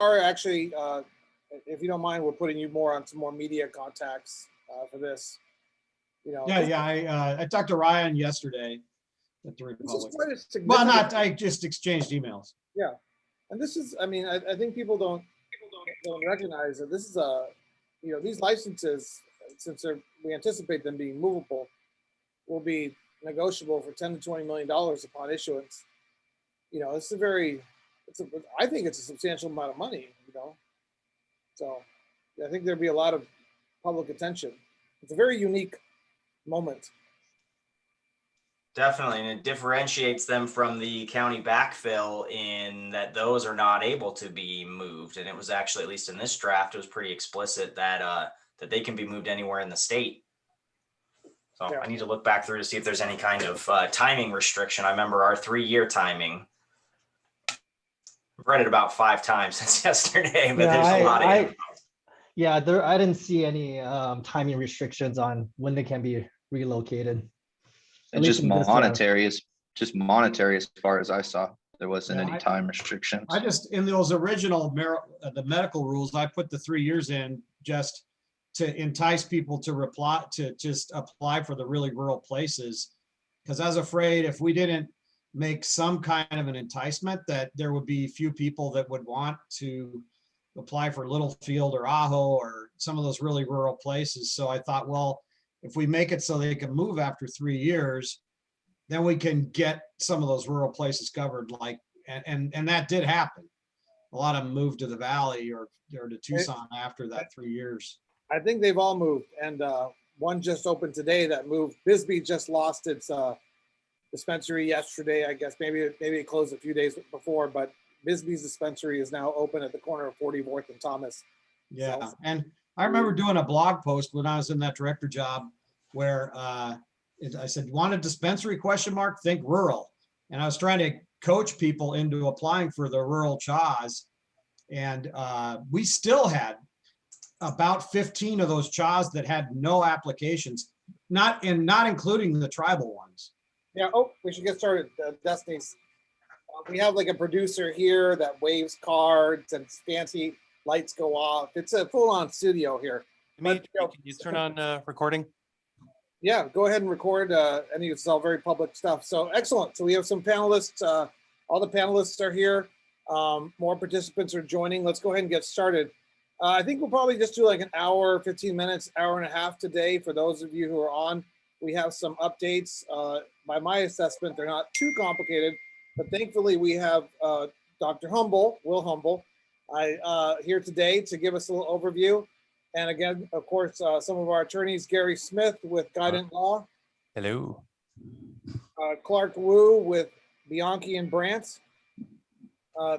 are actually, if you don't mind, we're putting you more on some more media contacts for this. You know, I talked to Ryan yesterday at the this is Republic. quite a significant. Well, I just exchanged emails. Yeah, and this is, I mean, I think people don't recognize that this is a, you know, these licenses, since we anticipate them being movable, will be negotiable for $10 to $20 million upon issuance. You know, it's a very, I think it's a substantial amount of money. You know, so I think there'd be a lot of public attention. It's a very unique moment. Definitely, and it differentiates them from the county backfill in that those are not able to be moved. And it was actually, at least in this draft, it was pretty explicit that that they can be moved anywhere in the state. So yeah. I need to look back through to see if there's any kind of timing restriction. I remember our 3-year timing. I've read it about 5 times since yesterday, but there's a lot of info. Yeah, I didn't see any timing restrictions on when they can be relocated. And just monetary as far as I saw. There wasn't any time restrictions. I just, in those original the medical rules, I put the 3 years in just to entice people to just apply for the really rural places. Because I was afraid if we didn't make some kind of an enticement, that there would be few people that would want to apply for Littlefield or Ajo or some of those really rural places. So I thought, well, if we make it so they can move after 3 years, then we can get some of those rural places covered. Like, and that did happen. A lot of them moved to the Valley or to Tucson after that 3 years. I think they've all moved, and one just opened today that moved. Bisbee just lost its dispensary yesterday. I guess maybe it closed a few days before, but Bisbee's dispensary is now open at the corner of 44th and Thomas. Yeah, so, and I remember doing a blog post when I was in that director job where I said, "Want a dispensary? ? Think rural." And I was trying to coach people into applying for the rural CHAs, and we still had about 15 of those CHAs that had no applications, not including the tribal ones. Yeah. Oh, we should get started. Destiny's. We have like a producer here that waves cards and fancy lights go off. It's a full-on studio here. Can you turn on recording? Yeah, go ahead and record. And it's all very public stuff. So excellent. So we have some panelists. All the panelists are here. More participants are joining. Let's go ahead and get started. I think we'll probably just do like an hour, 15 minutes, hour and a half today. For those of you who are on, we have some updates. By my assessment, they're not too complicated, but thankfully we have Dr. Will Humble, here today to give us a little overview. And again, of course, some of our attorneys, Gary Smith with Guidant Law. Hello. Clark Wu with Bianchi and Brandt.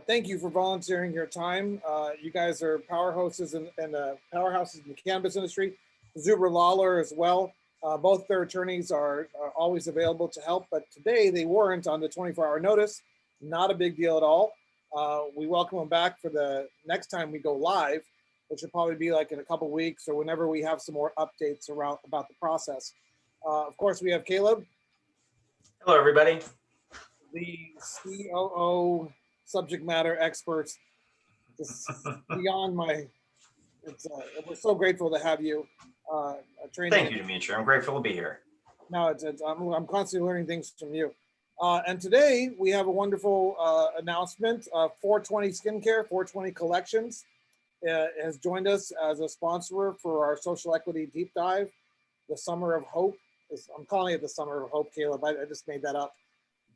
Thank you for volunteering your time. You guys are powerhouses in the cannabis industry. Zuber Lawler as well. Both their attorneys are always available to help, but today they weren't on the 24-hour notice. Not a big deal at all. We welcome them back for the next time we go live, which will probably be like in a couple weeks or whenever we have some more updates about the process. Of course, we have Caleb. Hello, everybody. The COO subject matter experts. Beyond my, we're so grateful to have you. Thank you, Dimitri. I'm grateful to be here. No, I'm constantly learning things from you. And today we have a wonderful announcement. 420 Skincare, 420 Collections has joined us as a sponsor for our social equity deep dive, the Summer of Hope. I'm calling it the Summer of Hope, Caleb. I just made that up.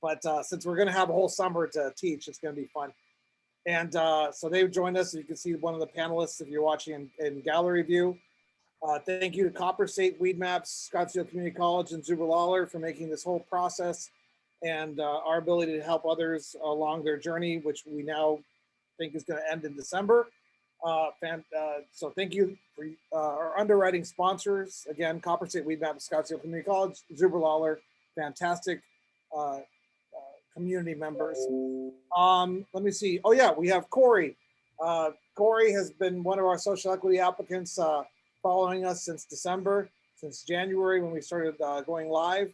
But since we're going to have a whole summer to teach, it's going to be fun. And so they've joined us. You can see one of the panelists if you're watching in gallery view. Thank you to Copper State, Weed Maps, Scottsdale Community College, and Zuber Lawler for making this whole process and our ability to help others along their journey, which we now think is going to end in December. So thank you for our underwriting sponsors. Again, Copper State, Weed Maps, Scottsdale Community College, Zuber Lawler, fantastic community members. Let me see. Oh yeah, we have Corey. Corey has been one of our social equity applicants following us since December, since January when we started going live.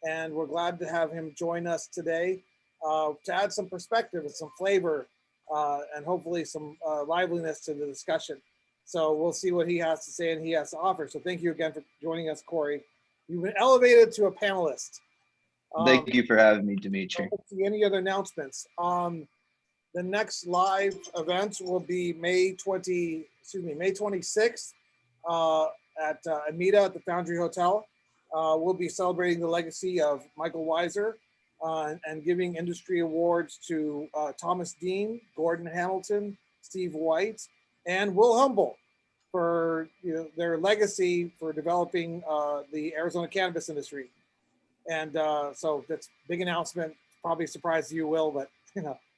And we're glad to have him join us today to add some perspective and some flavor and hopefully some liveliness to the discussion. So we'll see what he has to say and he has to offer. So thank you again for joining us, Corey. You've been elevated to a panelist. Thank you for having me, Dimitri. Let's see any other announcements. The next live event will be May 26th at Amita at the Foundry Hotel. We'll be celebrating the legacy of Michael Weiser and giving industry awards to Thomas Dean, Gordon Hamilton, Steve White, and Will Humble for their legacy for developing the Arizona cannabis industry. And so that's a big announcement. Probably surprised you, Will, but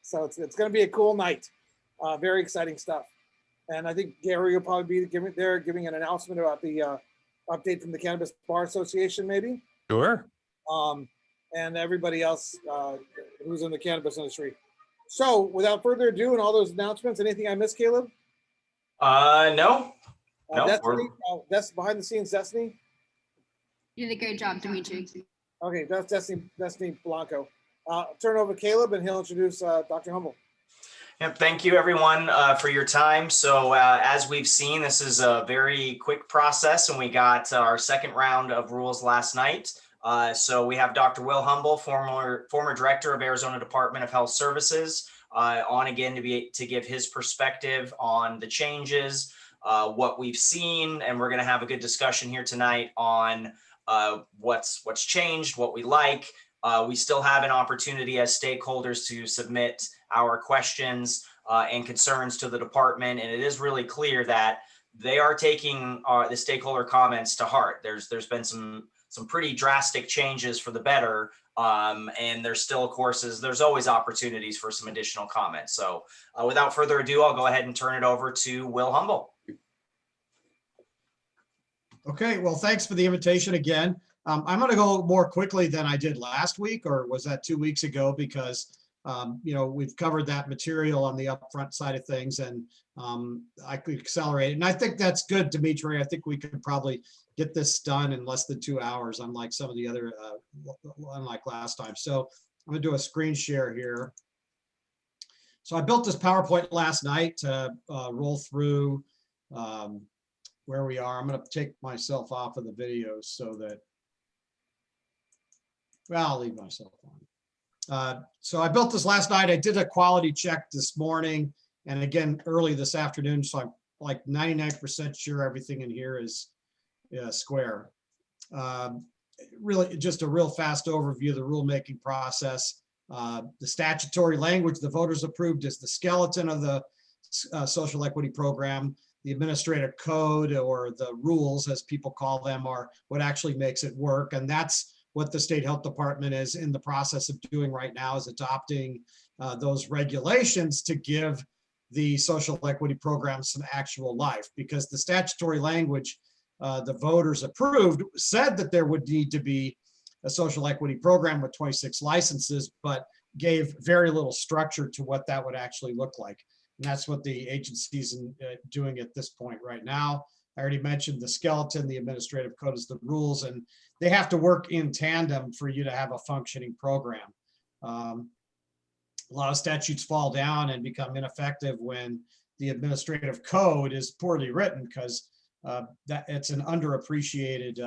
so it's going to be a cool night. Very exciting stuff. And I think Gary will probably be giving an announcement about the update from the Cannabis Bar Association, maybe. Sure. And everybody else who's in the cannabis industry. So without further ado, and all those announcements, anything I missed, Caleb? No. No, Destiny, that's behind the scenes, Destiny. You did a great job, Dimitri. Okay, that's Destiny Blanco. Turn over to Caleb and he'll introduce Dr. Humble. Yep, thank you everyone for your time. So as we've seen, this is a very quick process and we got our second round of rules last night. So we have Dr. Will Humble, former director of Arizona Department of Health Services, on again to give his perspective on the changes, what we've seen, and we're going to have a good discussion here tonight on what's changed, what we like. We still have an opportunity as stakeholders to submit our questions and concerns to the department, and it is really clear that they are taking the stakeholder comments to heart. There's been some pretty drastic changes for the better, and there's still, of course, there's always opportunities for some additional comments. So without further ado, I'll go ahead and turn it over to Will Humble. Okay, well, thanks for the invitation again. I'm going to go more quickly than I did last week, or was that 2 weeks ago? Because we've covered that material on the upfront side of things, and I could accelerate it. And I think that's good, Dimitri. I think we could probably get this done in less than 2 hours, unlike some of the other, unlike last time. So I'm going to do a screen share here. So I built this PowerPoint last night to roll through where we are. I'm going to take myself off of the video so that, well, I'll leave myself on. So I built this last night. I did a quality check this morning and again early this afternoon. So I'm like 99% sure everything in here is square. Really just a real fast overview of the rulemaking process. The statutory language the voters approved is the skeleton of the social equity program. The administrative code, or the rules as people call them, are what actually makes it work. And that's what the state health department is in the process of doing right now, is adopting those regulations to give the social equity program some actual life, because the statutory language the voters approved said that there would need to be a social equity program with 26 licenses, but gave very little structure to what that would actually look like. And that's what the agency's doing at this point right now. I already mentioned the skeleton, the administrative code is the rules, and they have to work in tandem for you to have a functioning program. A lot of statutes fall down and become ineffective when the administrative code is poorly written, because that it's an underappreciated,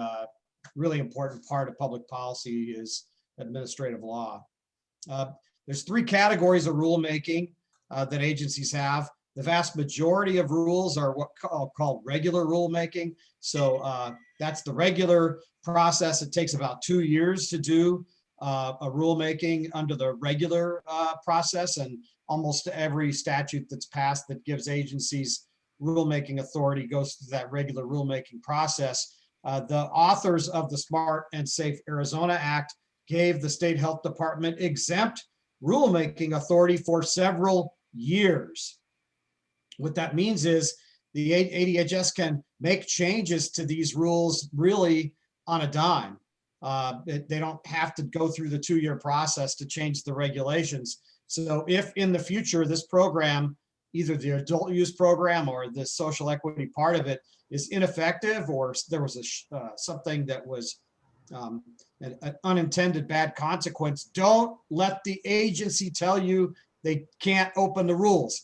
really important part of public policy is administrative law. There's 3 categories of rulemaking that agencies have. The vast majority of rules are what called regular rulemaking. So that's the regular process. It takes about 2 years to do a rulemaking under the regular process, and almost every statute that's passed that gives agencies rulemaking authority goes through that regular rulemaking process. The authors of the Smart and Safe Arizona Act gave the state health department exempt rulemaking authority for several years. What that means is the ADHS can make changes to these rules really on a dime. They don't have to go through the 2-year process to change the regulations. So if in the future this program, either the adult use program or the social equity part of it, is ineffective, or there was something that was an unintended bad consequence, don't let the agency tell you they can't open the rules.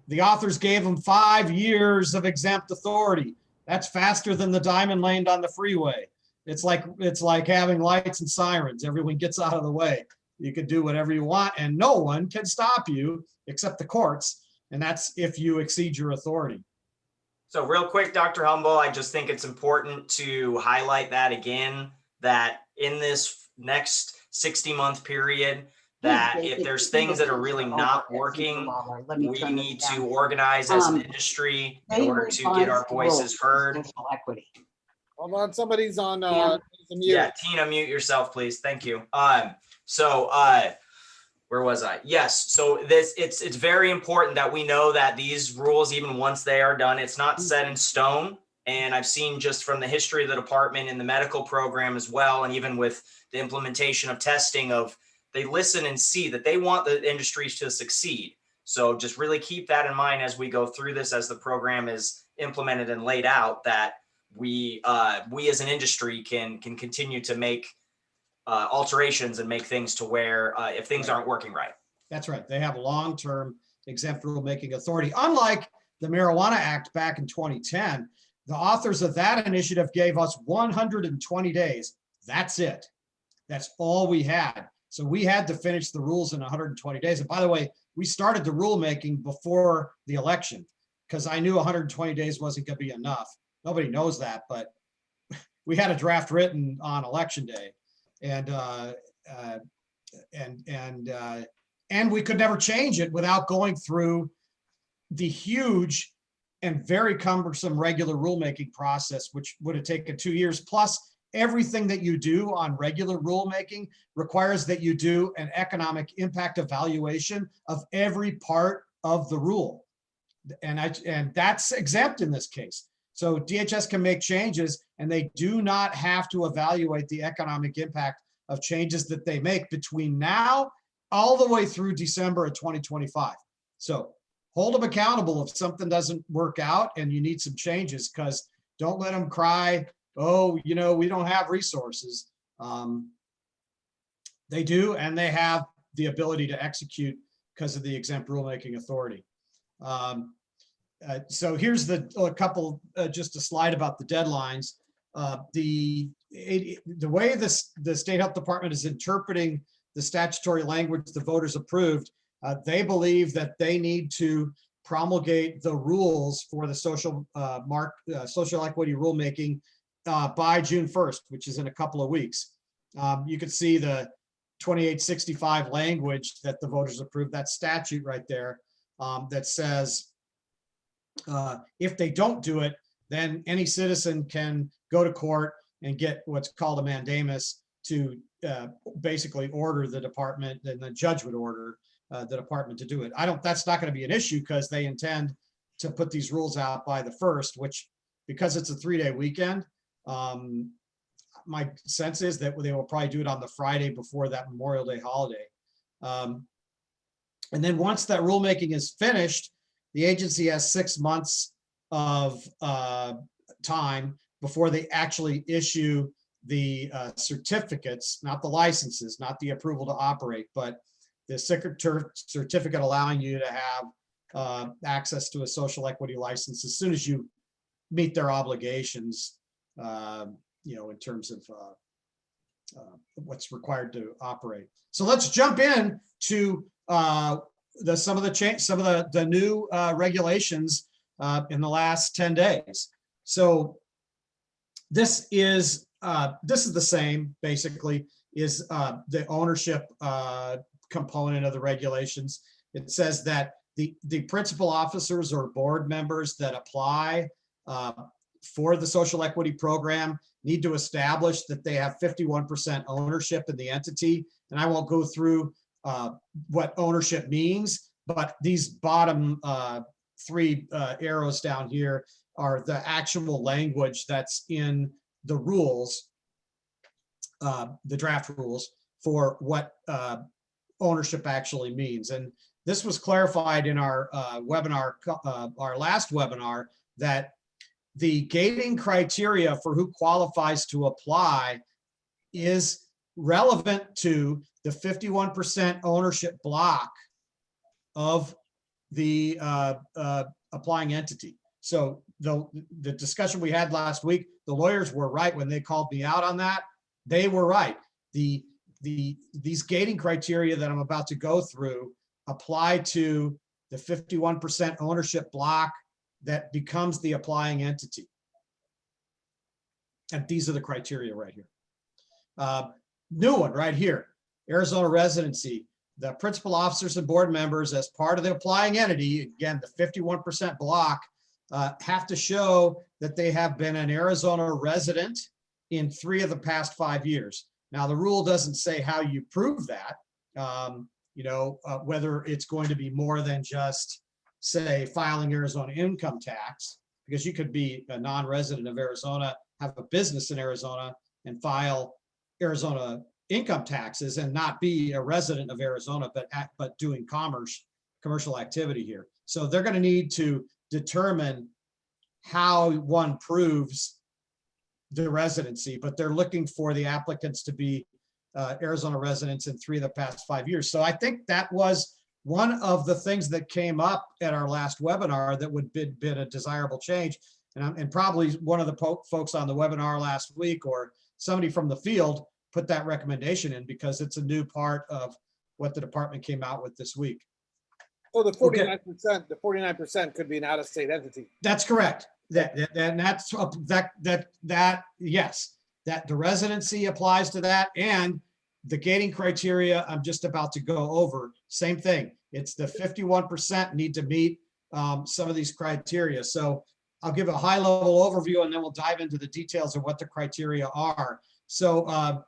The authors gave them 5 years of exempt authority. That's faster than the diamond lane on the freeway. It's like having lights and sirens. Everyone gets out of the way. You can do whatever you want and no one can stop you except the courts. And that's if you exceed your authority. So real quick, Dr. Humble, I just think it's important to highlight that again, that in this next 60-month period, that if there's things that are really not working, we need to organize as an industry in order to get our voices heard. Equity. Hold on, somebody's on Yeah. mute. Yeah, Tina, mute yourself, please. Thank you. Where was I? Yes. So it's very important that we know that these rules, even once they are done, it's not set in stone. And I've seen just from the history of the department in the medical program as well, and even with the implementation of testing, of they listen and see that they want the industries to succeed. So just really keep that in mind as we go through this, as the program is implemented and laid out, that we as an industry can continue to make alterations and make things to where if things aren't working right. That's right. They have long-term exempt rulemaking authority. Unlike the Marijuana Act back in 2010, the authors of that initiative gave us 120 days. That's it. That's all we had. So we had to finish the rules in 120 days. And by the way, we started the rulemaking before the election because I knew 120 days wasn't going to be enough. Nobody knows that, but we had a draft written on election day. And we could never change it without going through the huge and very cumbersome regular rulemaking process, which would have taken 2 years. Plus, everything that you do on regular rulemaking requires that you do an economic impact evaluation of every part of the rule. And that's exempt in this case. So DHS can make changes and they do not have to evaluate the economic impact of changes that they make between now all the way through December of 2025. So hold them accountable if something doesn't work out and you need some changes, because don't let them cry, oh, we don't have resources. They do, and they have the ability to execute because of the exempt rulemaking authority. So here's just a slide about the deadlines. The way the State Health Department is interpreting the statutory language the voters approved, they believe that they need to promulgate the rules for the social equity rulemaking by June 1st, which is in a couple of weeks. You could see the 2865 language that the voters approved, that statute right there, that says if they don't do it, then any citizen can go to court and get what's called a mandamus to basically order the department, and the judge would order the department to do it. That's not going to be an issue because they intend to put these rules out by the 1st, which, because it's a 3-day weekend, my sense is that they will probably do it on the Friday before that Memorial Day holiday. And then once that rulemaking is finished, the agency has 6 months of time before they actually issue the certificates, not the licenses, not the approval to operate, but the certificate allowing you to have access to a social equity license as soon as you meet their obligations, in terms of what's required to operate. So let's jump in to some of the new regulations in the last 10 days. So this is the same, basically, is the ownership component of the regulations. It says that the principal officers or board members that apply for the social equity program need to establish that they have 51% ownership in the entity. And I won't go through what ownership means, but these bottom 3 arrows down here are the actual language that's in the rules, the draft rules, for what ownership actually means. And this was clarified in our webinar, our last webinar, that the gating criteria for who qualifies to apply is relevant to the 51% ownership block of the applying entity. So the discussion we had last week, the lawyers were right when they called me out on that. They were right. These gating criteria that I'm about to go through apply to the 51% ownership block that becomes the applying entity. And these are the criteria right here. New one right here, Arizona residency. The principal officers and board members as part of the applying entity, again, the 51% block, have to show that they have been an Arizona resident in 3 of the past 5 years. Now, the rule doesn't say how you prove that, whether it's going to be more than just, say, filing Arizona income tax, because you could be a non-resident of Arizona, have a business in Arizona, and file Arizona income taxes and not be a resident of Arizona, but doing commercial activity here. So they're going to need to determine how one proves the residency, but they're looking for the applicants to be Arizona residents in 3 of the past 5 years. So I think that was one of the things that came up at our last webinar that would be a desirable change. And probably one of the folks on the webinar last week or somebody from the field put that recommendation in because it's a new part of what the department came out with this week. So the 49% could be an out-of-state entity. That's correct. Yes, that the residency applies to that, and the gating criteria I'm just about to go over, same thing. It's the 51% need to meet some of these criteria. So I'll give a high-level overview, and then we'll dive into the details of what the criteria are. So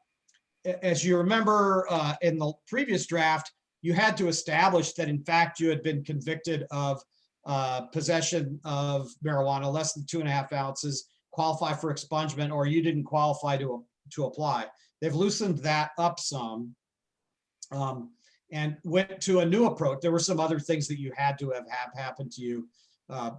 as you remember in the previous draft, you had to establish that in fact you had been convicted of possession of marijuana less than 2.5 ounces, qualify for expungement, or you didn't qualify to apply. They've loosened that up some and went to a new approach. There were some other things that you had to have happened to you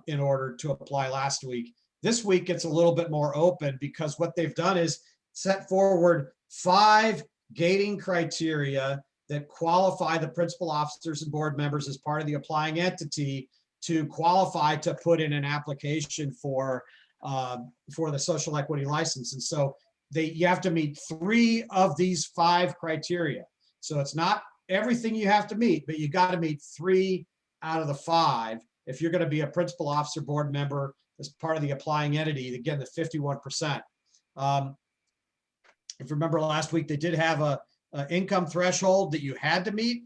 in order to apply last week. This week it's a little bit more open because what they've done is set forward 5 gating criteria that qualify the principal officers and board members as part of the applying entity to qualify to put in an application for the social equity license. And so you have to meet 3 of these 5 criteria. So it's not everything you have to meet, but you got to meet 3 out of the 5 if you're going to be a principal officer board member as part of the applying entity. Again, the 51%. If you remember last week, they did have a income threshold that you had to meet.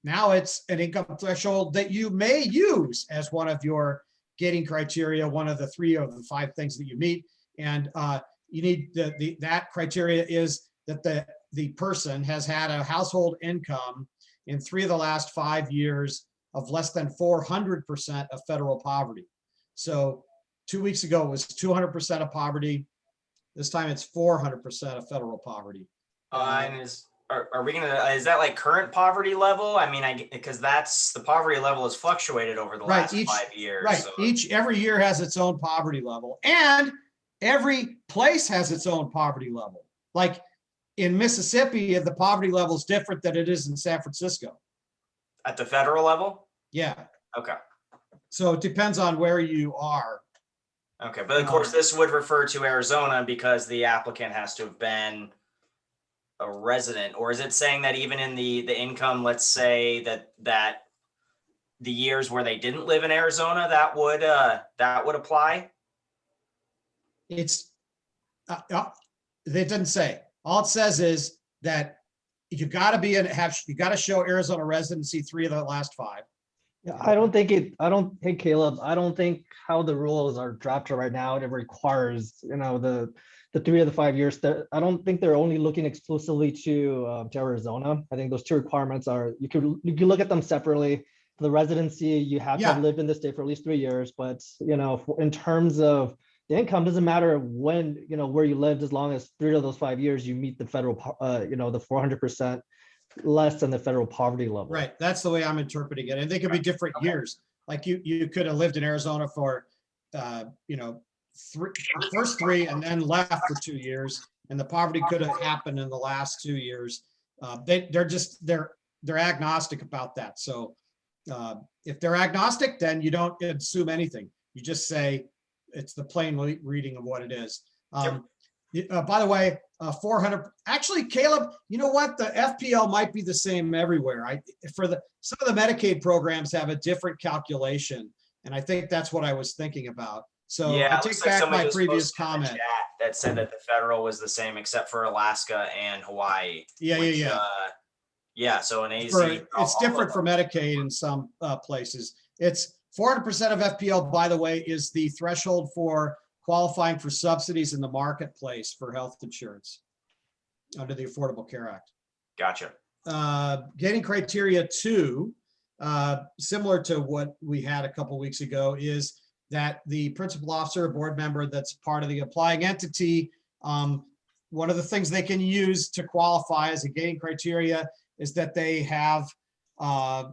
Now it's an income threshold that you may use as one of your gating criteria, one of the 3 of the 5 things that you meet. And you need that criteria is that the person has had a household income in 3 of the last 5 years of less than 400% of federal poverty. So 2 weeks ago it was 200% of poverty. This time it's 400% of federal poverty. And are we gonna, is that like current poverty level? I mean, because that's the poverty level has fluctuated over the last 5 years. Right, so. every year has its own poverty level, and every place has its own poverty level. Like in Mississippi, the poverty level is different than it is in San Francisco. At the federal level? Yeah. Okay. So it depends on where you are. Okay, but of course this would refer to Arizona because the applicant has to have been a resident, or is it saying that even in the income, let's say that the years where they didn't live in Arizona, that would apply? It doesn't say. All it says is that you got to you got to show Arizona residency 3 of the last 5. Yeah, hey Caleb, I don't think how the rules are drafted right now, it requires, the 3 of the 5 years. I don't think they're only looking exclusively to Arizona. I think those 2 requirements are, you can look at them separately. For the residency, you have to have lived in the state for at least 3 years, but in terms of the income, doesn't matter when, where you lived, as long as 3 of those 5 years, you meet the federal, the 400% less than the federal poverty level. Right. That's the way I'm interpreting it. And they could be different years. Like you could have lived in Arizona for, first 3 and then left for 2 years. And the poverty could have happened in the last 2 years. They're agnostic about that. So If they're agnostic, then you don't assume anything. You just say it's the plain reading of what it is. By the way, 400, actually, Caleb, you know what? The FPL might be the same everywhere. Some of the Medicaid programs have a different calculation. And I think that's what I was thinking about. So Yeah, I it take looks like back somebody my was previous posting in the comment. chat that said that the federal was the same except for Alaska and Hawaii. Yeah. Yeah, so an AZ. It's different for Medicaid in some places. It's 400% of FPL, by the way, is the threshold for qualifying for subsidies in the marketplace for health insurance under the Affordable Care Act. Gotcha. Gating criteria 2, similar to what we had a couple weeks ago, is that the principal officer or board member that's part of the applying entity, one of the things they can use to qualify as a gating criteria is that they have,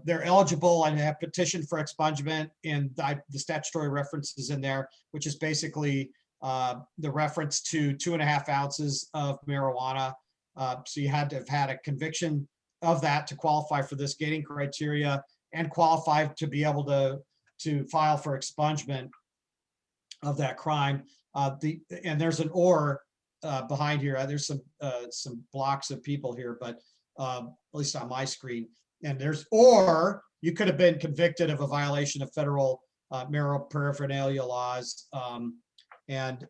they're eligible and have petitioned for expungement, and the statutory references in there, which is basically the reference to 2.5 ounces of marijuana. So you had to have had a conviction of that to qualify for this gating criteria and qualify to be able to file for expungement of that crime. And there's an or behind here. There's some blocks of people here, but at least on my screen. And there's, or you could have been convicted of a violation of federal marijuana paraphernalia laws and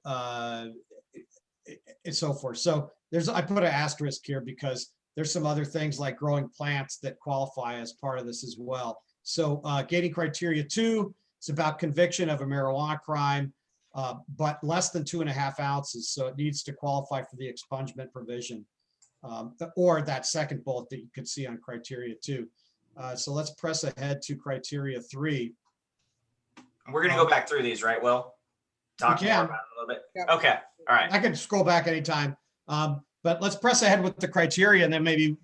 so forth. So I put an asterisk here because there's some other things like growing plants that qualify as part of this as well. So gating criteria 2, it's about conviction of a marijuana crime, but less than 2.5 ounces. So it needs to qualify for the expungement provision. Or that second bullet that you could see on criteria 2. So let's press ahead to criteria 3. We're going to go back through these, right, Will? Talk more about it a little bit. Yeah. Okay. All right. I can scroll back anytime. But let's press ahead with the criteria, and then maybe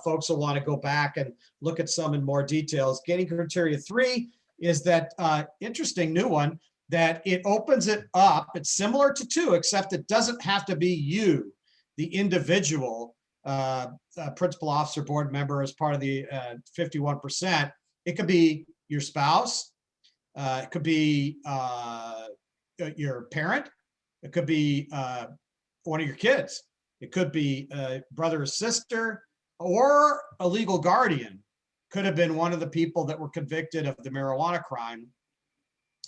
folks will want to go back and look at some in more details. Gating criteria 3 is that interesting new one that it opens it up. It's similar to 2, except it doesn't have to be you, the individual principal officer board member as part of the 51%. It could be your spouse. It could be your parent. It could be one of your kids. It could be a brother or sister, or a legal guardian. Could have been one of the people that were convicted of the marijuana crime.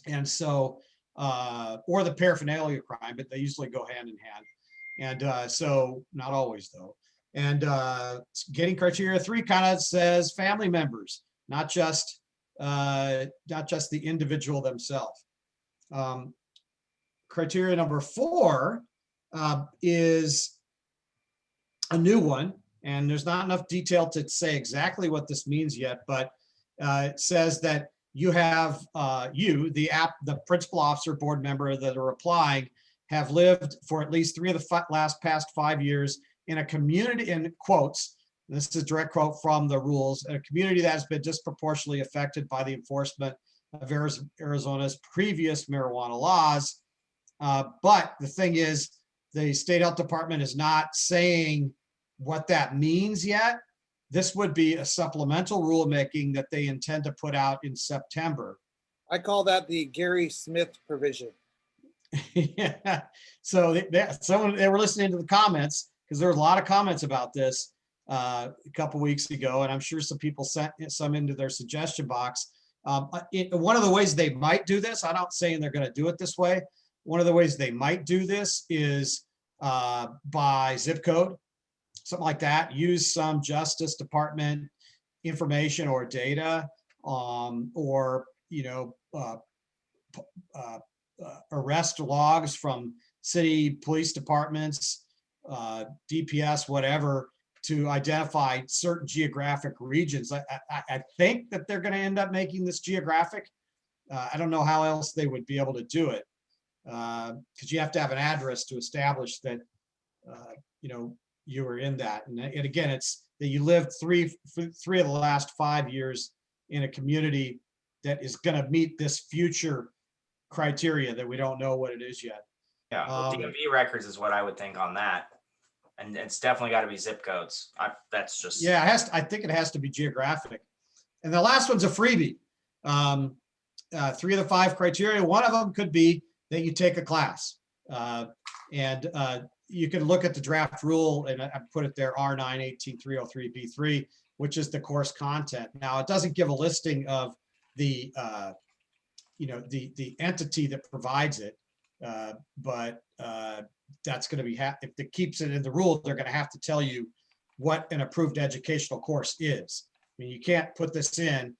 And so, or the paraphernalia crime, but they usually go hand in hand. And so, not always though. And gating criteria 3 kind of says family members, not just the individual themselves. Criteria number 4 is a new one, and there's not enough detail to say exactly what this means yet, but it says that you have the principal officer board member that are applying have lived for at least 3 of the past 5 years in a community, in quotes, this is a direct quote from the rules, a community that has been disproportionately affected by the enforcement of Arizona's previous marijuana laws. But the thing is, the state health department is not saying what that means yet. This would be a supplemental rulemaking that they intend to put out in September. I call that the Gary Smith provision. Yeah. So they were listening to the comments, because there were a lot of comments about this a couple weeks ago, and I'm sure some people sent some into their suggestion box. One of the ways they might do this, I'm not saying they're going to do it this way. One of the ways they might do this is by zip code, something like that. Use some Justice Department information or data, or arrest logs from city police departments, DPS, whatever, to identify certain geographic regions. I think that they're going to end up making this geographic. I don't know how else they would be able to do it, because you have to have an address to establish that you were in that. And again, it's that you lived three of the last 5 years in a community that is going to meet this future criteria that we don't know what it is yet. Yeah, well, DMV records is what I would think on that, and it's definitely got to be zip codes. That's just I think it has to be geographic. And the last one's a freebie. 3 of the 5 criteria, one of them could be that you take a class. You can look at the draft rule, and I put it there, R9-18303B3, which is the course content. Now, it doesn't give a listing of the the entity that provides it, but that's going to be, if it keeps it in the rule, they're going to have to tell you what an approved educational course is. I mean, you can't put this in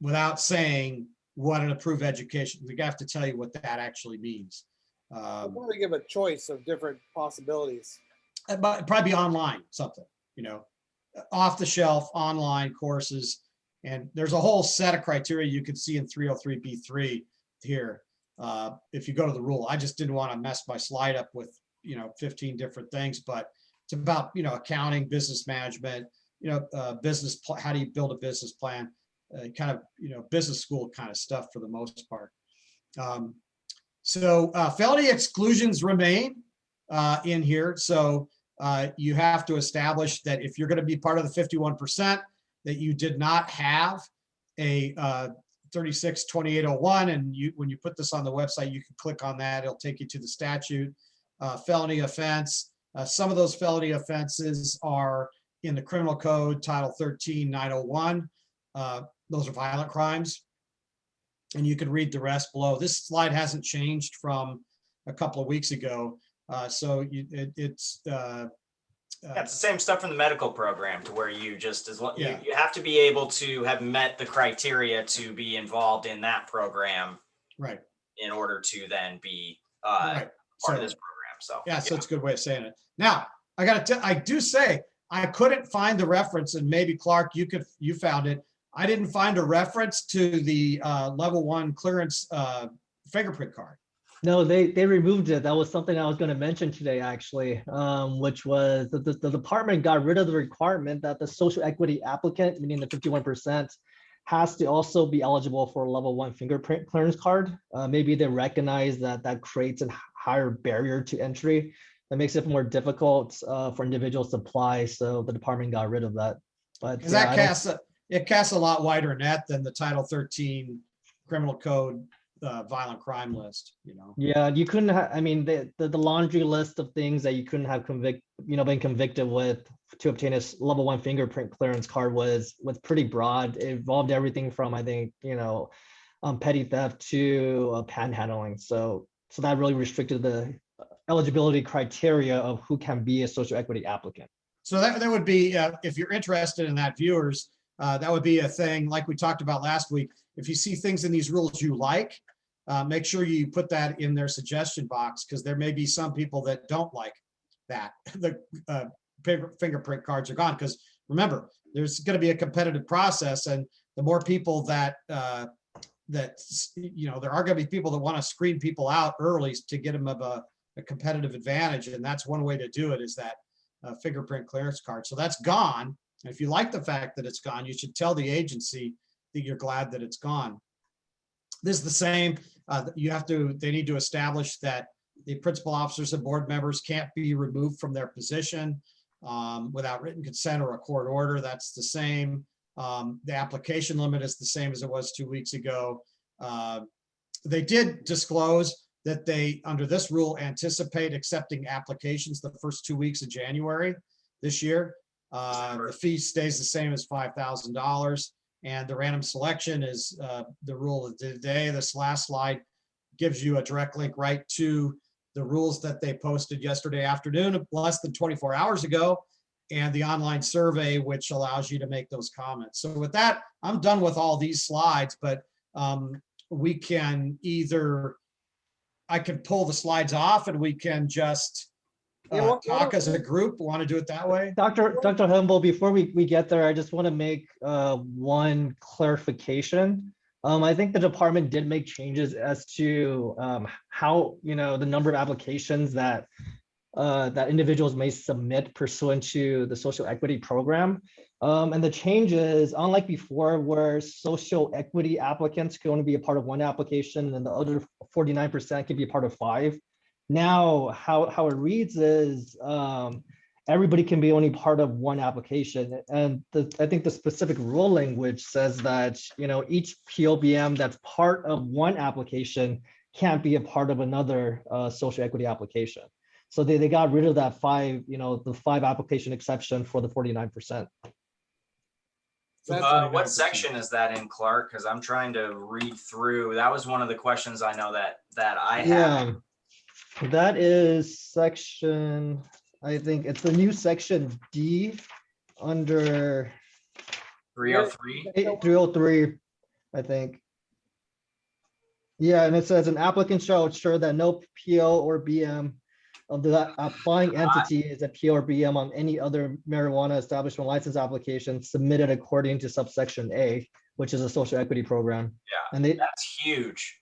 without saying what an approved education, we have to tell you what that actually means. I want to give a choice of different possibilities. But probably be online, something, off the shelf, online courses. And there's a whole set of criteria you can see in 303B3 here. If you go to the rule, I just didn't want to mess my slide up with, 15 different things, but it's about, accounting, business management, business, how do you build a business plan, kind of, business school kind of stuff for the most part. So felony exclusions remain in here. So you have to establish that if you're going to be part of the 51%, that you did not have a 362801, and when you put this on the website, you can click on that. It'll take you to the statute. Felony offense. Some of those felony offenses are in the criminal code, Title 13-901. Those are violent crimes. And you can read the rest below. This slide hasn't changed from a couple of weeks ago. So it's yeah, it's the same stuff from the medical program, to where you just, Yeah. you have to be able to have met the criteria to be involved in that program, right. in order to then be Right. part of this program. So Yeah, so it's a good way of saying it. Now, I do say, I couldn't find the reference, and maybe Clark, you found it. I didn't find a reference to the level 1 clearance fingerprint card. No, they removed it. That was something I was going to mention today, actually, which was the department got rid of the requirement that the social equity applicant, meaning the 51%, has to also be eligible for a level 1 fingerprint clearance card. Maybe they recognize that creates a higher barrier to entry. That makes it more difficult for individuals to apply. So the department got rid of that. But Because it casts a lot wider net than the Title 13 criminal code violent crime list, Yeah, you couldn't have, I mean, the laundry list of things that you couldn't have been convicted with to obtain a level 1 fingerprint clearance card was pretty broad. It involved everything from, I think, petty theft to panhandling. So that really restricted the eligibility criteria of who can be a social equity applicant. So that would be, if you're interested in that, viewers, that would be a thing like we talked about last week. If you see things in these rules you like, make sure you put that in their suggestion box, because there may be some people that don't like that. The fingerprint cards are gone, because remember, there's going to be a competitive process, and the more people that there are going to be people that want to screen people out early to get them of a competitive advantage, and that's one way to do it, is that fingerprint clearance card. So that's gone. And if you like the fact that it's gone, you should tell the agency that you're glad that it's gone. This is the same. They need to establish that the principal officers and board members can't be removed from their position without written consent or a court order. That's the same. The application limit is the same as it was 2 weeks ago. They did disclose that they, under this rule, anticipate accepting applications the first 2 weeks of January this year. The fee stays the same as $5,000. And the random selection is the rule of the day. This last slide gives you a direct link right to the rules that they posted yesterday afternoon, less than 24 hours ago, and the online survey, which allows you to make those comments. So with that, I'm done with all these slides, but we can I can pull the slides off and we can just talk as a group. Want to do it that way? Dr. Humble, before we get there, I just want to make one clarification. I think the department did make changes as to how, the number of applications that individuals may submit pursuant to the social equity program. And the changes, unlike before, where social equity applicants can only be a part of one application and the other 49% can be a part of 5. Now, how it reads is everybody can be only part of one application. And I think the specific rule language says that, each POBM that's part of one application can't be a part of another social equity application. So they got rid of that the 5 application exception for the 49%. What section is that in, Clark? Because I'm trying to read through. That was one of the questions I know that I had. Yeah, that is section, I think it's the new section D under 303. 303, I think. Yeah, and it says an applicant shall ensure that no PO or BM of the applying entity is a PO or BM on any other marijuana establishment license application submitted according to subsection A, which is a social equity program. Yeah, And that's huge.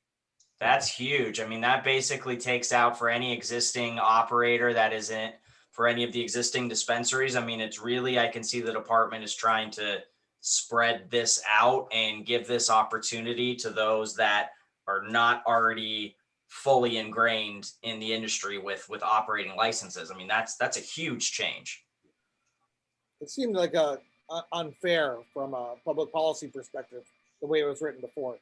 That's huge. I mean, that basically takes out for any existing operator that isn't for any of the existing dispensaries. I mean, it's really, I can see the department is trying to spread this out and give this opportunity to those that are not already fully ingrained in the industry with operating licenses. I mean, that's a huge change. It seemed like unfair from a public policy perspective, the way it was written before.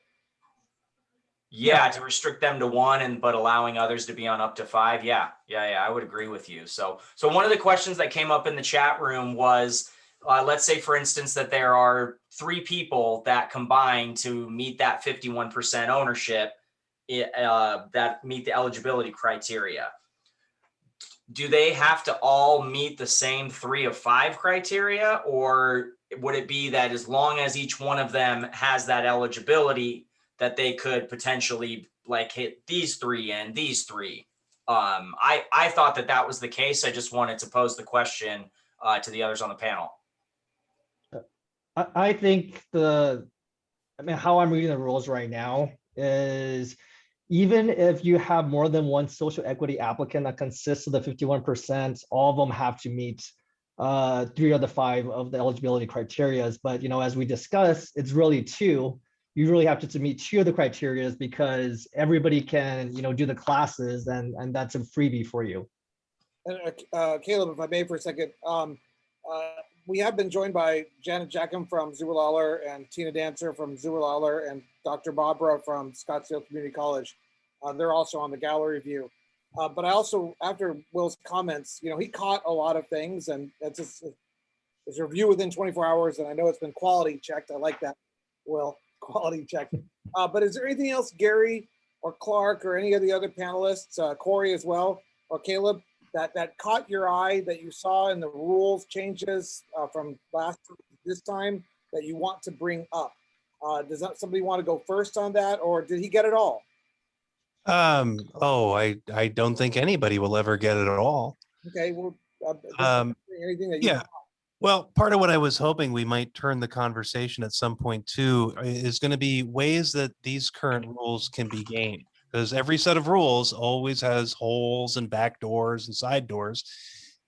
Yeah, to restrict them to 1 but allowing others to be on up to 5. Yeah, I would agree with you. So one of the questions that came up in the chat room was, let's say, for instance, that there are 3 people that combine to meet that 51% ownership, that meet the eligibility criteria. Do they have to all meet the same 3 of 5 criteria, or would it be that as long as each one of them has that eligibility, that they could potentially like hit these 3 and these 3? I thought that was the case. I just wanted to pose the question to the others on the panel. I think how I'm reading the rules right now is, even if you have more than one social equity applicant that consists of the 51%, all of them have to meet 3 of the 5 of the eligibility criteria. But, as we discussed, it's really 2. You really have to meet 2 of the criteria because everybody can, do the classes, and that's a freebie for you. And Caleb, if I may for a second, we have been joined by Janet Jackham from Zuberlawler and Tina Dancer from Zuberlawler and Dr. Barbara from Scottsdale Community College. They're also on the gallery view. But I also, after Will's comments, he caught a lot of things, and that's just his review within 24 hours. And I know it's been quality checked. I like that, Will, quality checked. But is there anything else, Gary or Clark or any of the other panelists, Corey as well, or Caleb, that caught your eye, that you saw in the rules changes from this time that you want to bring up? Does somebody want to go first on that, or did he get it all? I don't think anybody will ever get it at all. Okay, well, anything that yeah. Well, part of what I was hoping we might turn the conversation at some point to is going to be ways that these current rules can be gamed, because every set of rules always has holes and back doors and side doors.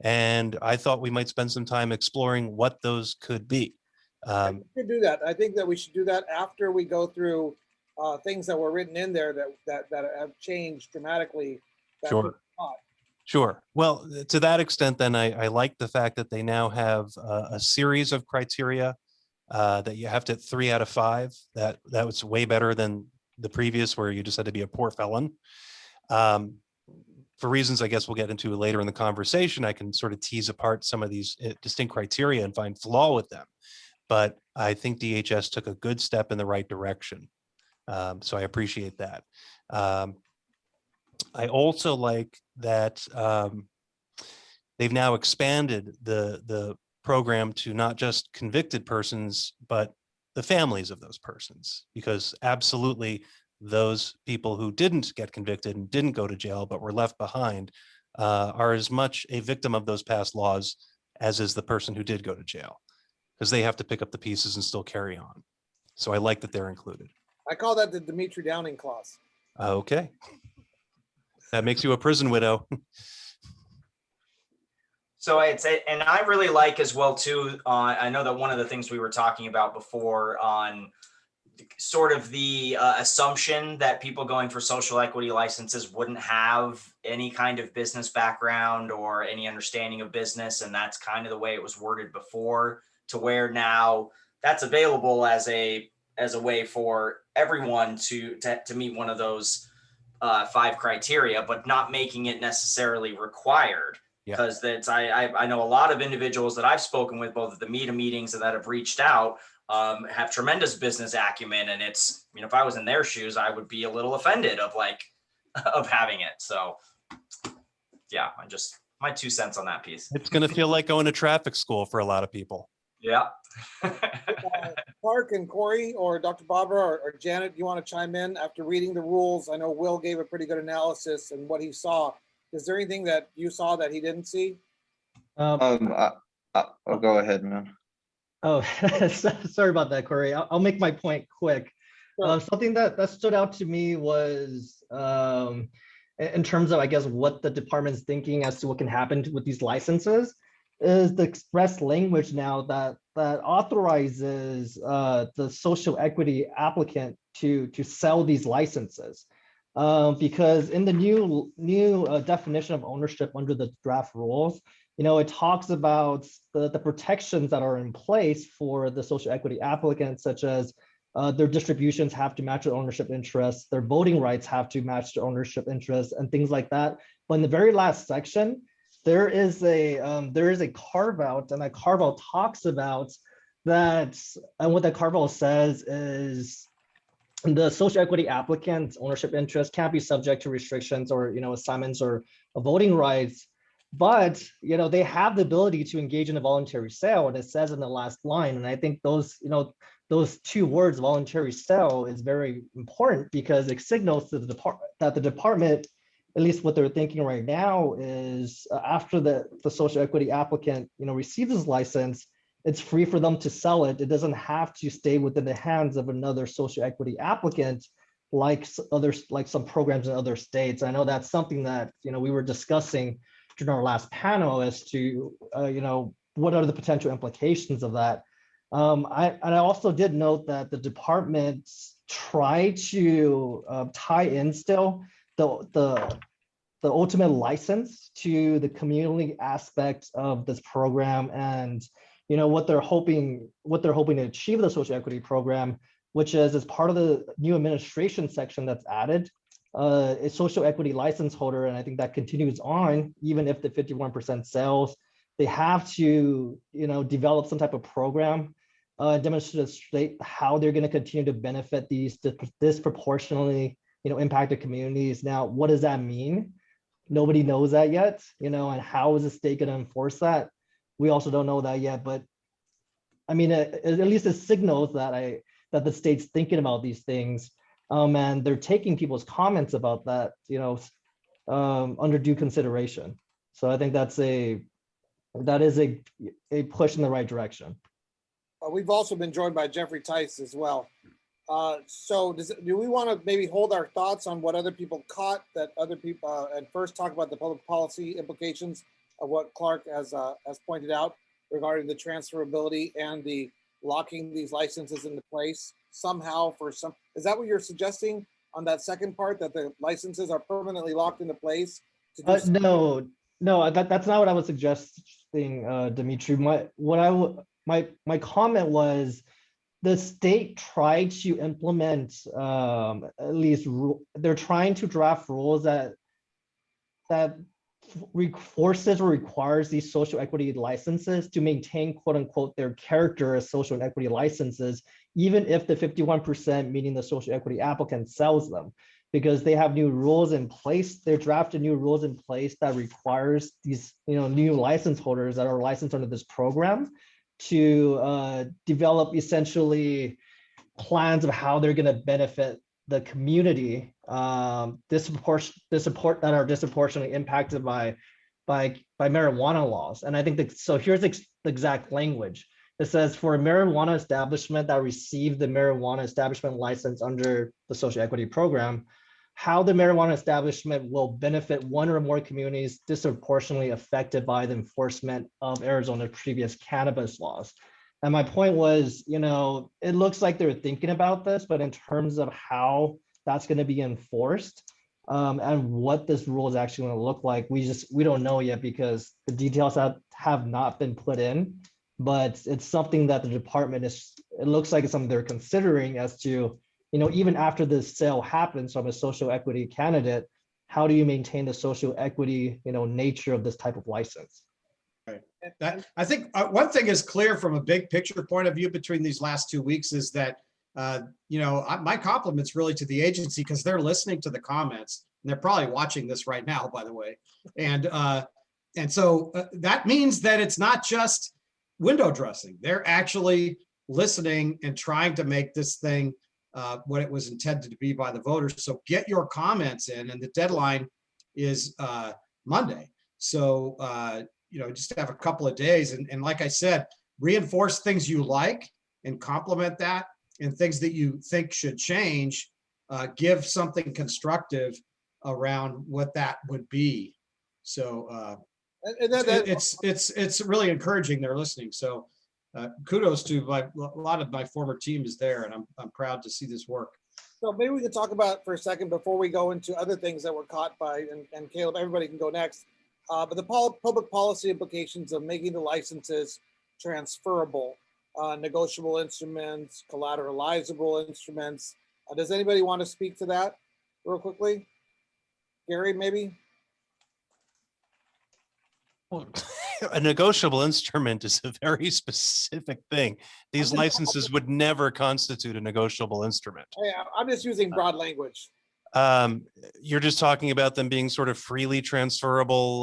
And I thought we might spend some time exploring what those could be. We could do that. I think that we should do that after we go through things that were written in there that have changed dramatically. Sure. Well, to that extent, then I like the fact that they now have a series of criteria that you have to 3 out of 5. That was way better than the previous, where you just had to be a poor felon. For reasons I guess we'll get into later in the conversation, I can sort of tease apart some of these distinct criteria and find flaw with them. But I think DHS took a good step in the right direction. So I appreciate that. I also like that they've now expanded the program to not just convicted persons, but the families of those persons, because absolutely those people who didn't get convicted and didn't go to jail but were left behind are as much a victim of those past laws as is the person who did go to jail, because they have to pick up the pieces and still carry on. So I like that they're included. I call that the Dimitri Downing clause. Okay. That makes you a prison widow. So and I really like as well too, I know that one of the things we were talking about before on sort of the assumption that people going for social equity licenses wouldn't have any kind of business background or any understanding of business. And that's kind of the way it was worded before, to where now that's available as a way for everyone to meet one of those 5 criteria, but not making it necessarily required. Yeah. Because that's I know a lot of individuals that I've spoken with, both at the META meetings and that have reached out, have tremendous business acumen, and it's, you know, if I was in their shoes, I would be a little offended of of having it. So yeah, I'm just my 2 cents on that piece. It's going to feel like going to traffic school for a lot of people. Yeah. Clark and Corey or Dr. Barbara or Janet, you want to chime in after reading the rules? I know Will gave a pretty good analysis and what he saw. Is there anything that you saw that he didn't see? I'll go ahead, man. Oh, sorry about that, Corey. I'll make my point quick. Sure. Something that stood out to me was in terms of, I guess, what the department's thinking as to what can happen with these licenses, is the express language now that authorizes the social equity applicant to sell these licenses. Because in the new definition of ownership under the draft rules, you know, it talks about the protections that are in place for the social equity applicants, such as their distributions have to match their ownership interests, their voting rights have to match their ownership interests, and things like that. But in the very last section, there is a carve out, and that carve out talks about that. And what that carve out says is the social equity applicant's ownership interest can't be subject to restrictions or, you know, assignments or voting rights, but, you know, they have the ability to engage in a voluntary sale, and it says in the last line. And I think those, you know, those 2 words, voluntary sale, is very important, because it signals to that the department, at least what they're thinking right now, is after the social equity applicant, you know, receives his license, it's free for them to sell it. It doesn't have to stay within the hands of another social equity applicant, like some programs in other states. I know that's something that, you know, we were discussing during our last panel as to, you know, what are the potential implications of that. I also did note that the department tried to tie in still the ultimate license to the community aspect of this program, and, you know, what they're hoping to achieve with the social equity program, which is as part of the new administration section that's added, a social equity license holder, and I think that continues on even if the 51% sells, they have to, you know, develop some type of program, demonstrate how they're going to continue to benefit these disproportionately, you know, impacted communities. Now, what does that mean? Nobody knows that yet, you know, and how is the state going to enforce that? We also don't know that yet, but I mean, at least it signals that that the state's thinking about these things, and they're taking people's comments about that, you know, under due consideration. So I think that is a push in the right direction. We've also been joined by Jeffrey Tice as well. So do we want to maybe hold our thoughts on what other people caught that other people, and first talk about the public policy implications of what Clark has pointed out regarding the transferability and the locking these licenses into place somehow for some, is that what you're suggesting on that second part, that the licenses are permanently locked into place? No, that's not what I was suggesting, Dimitri. My comment was the state tried to implement at least they're trying to draft rules that forces or requires these social equity licenses to maintain, quote unquote, their character as social equity licenses, even if the 51%, meaning the social equity applicant, sells them, because they have new rules in place. They're drafting new rules in place that requires these, you know, new license holders that are licensed under this program to develop essentially plans of how they're going to benefit the community that are disproportionately impacted by marijuana laws. And I think that, so here's the exact language. It says, for a marijuana establishment that received the marijuana establishment license under the social equity program, how the marijuana establishment will benefit one or more communities disproportionately affected by the enforcement of Arizona's previous cannabis laws. And my point was, it looks like they're thinking about this, but in terms of how that's going to be enforced, and what this rule is actually going to look like, we don't know yet because the details have not been put in. But it's something that the department it looks like it's something they're considering as to, even after this sale happens from a social equity candidate, how do you maintain the social equity, nature of this type of license? That I think one thing is clear from a big picture point of view between these last 2 weeks is that, my compliments really to the agency because they're listening to the comments and they're probably watching this right now, by the way. And so that means that it's not just window dressing. They're actually listening and trying to make this thing what it was intended to be by the voters. So get your comments in, and the deadline is Monday. So, just have a couple of days. And like I said, reinforce things you like and complement that, and things that you think should change, give something constructive around what that would be. So it's really encouraging they're listening. So kudos to a lot of my former team is there, and I'm proud to see this work. So maybe we can talk about for a second before we go into other things that were caught by, and Caleb, everybody can go next. But the public policy implications of making the licenses transferable, negotiable instruments, collateralizable instruments. Does anybody want to speak to that real quickly? Gary, maybe? Well, a negotiable instrument is a very specific thing. These licenses would never constitute a negotiable instrument. I'm just using broad language. You're just talking about them being sort of freely transferable.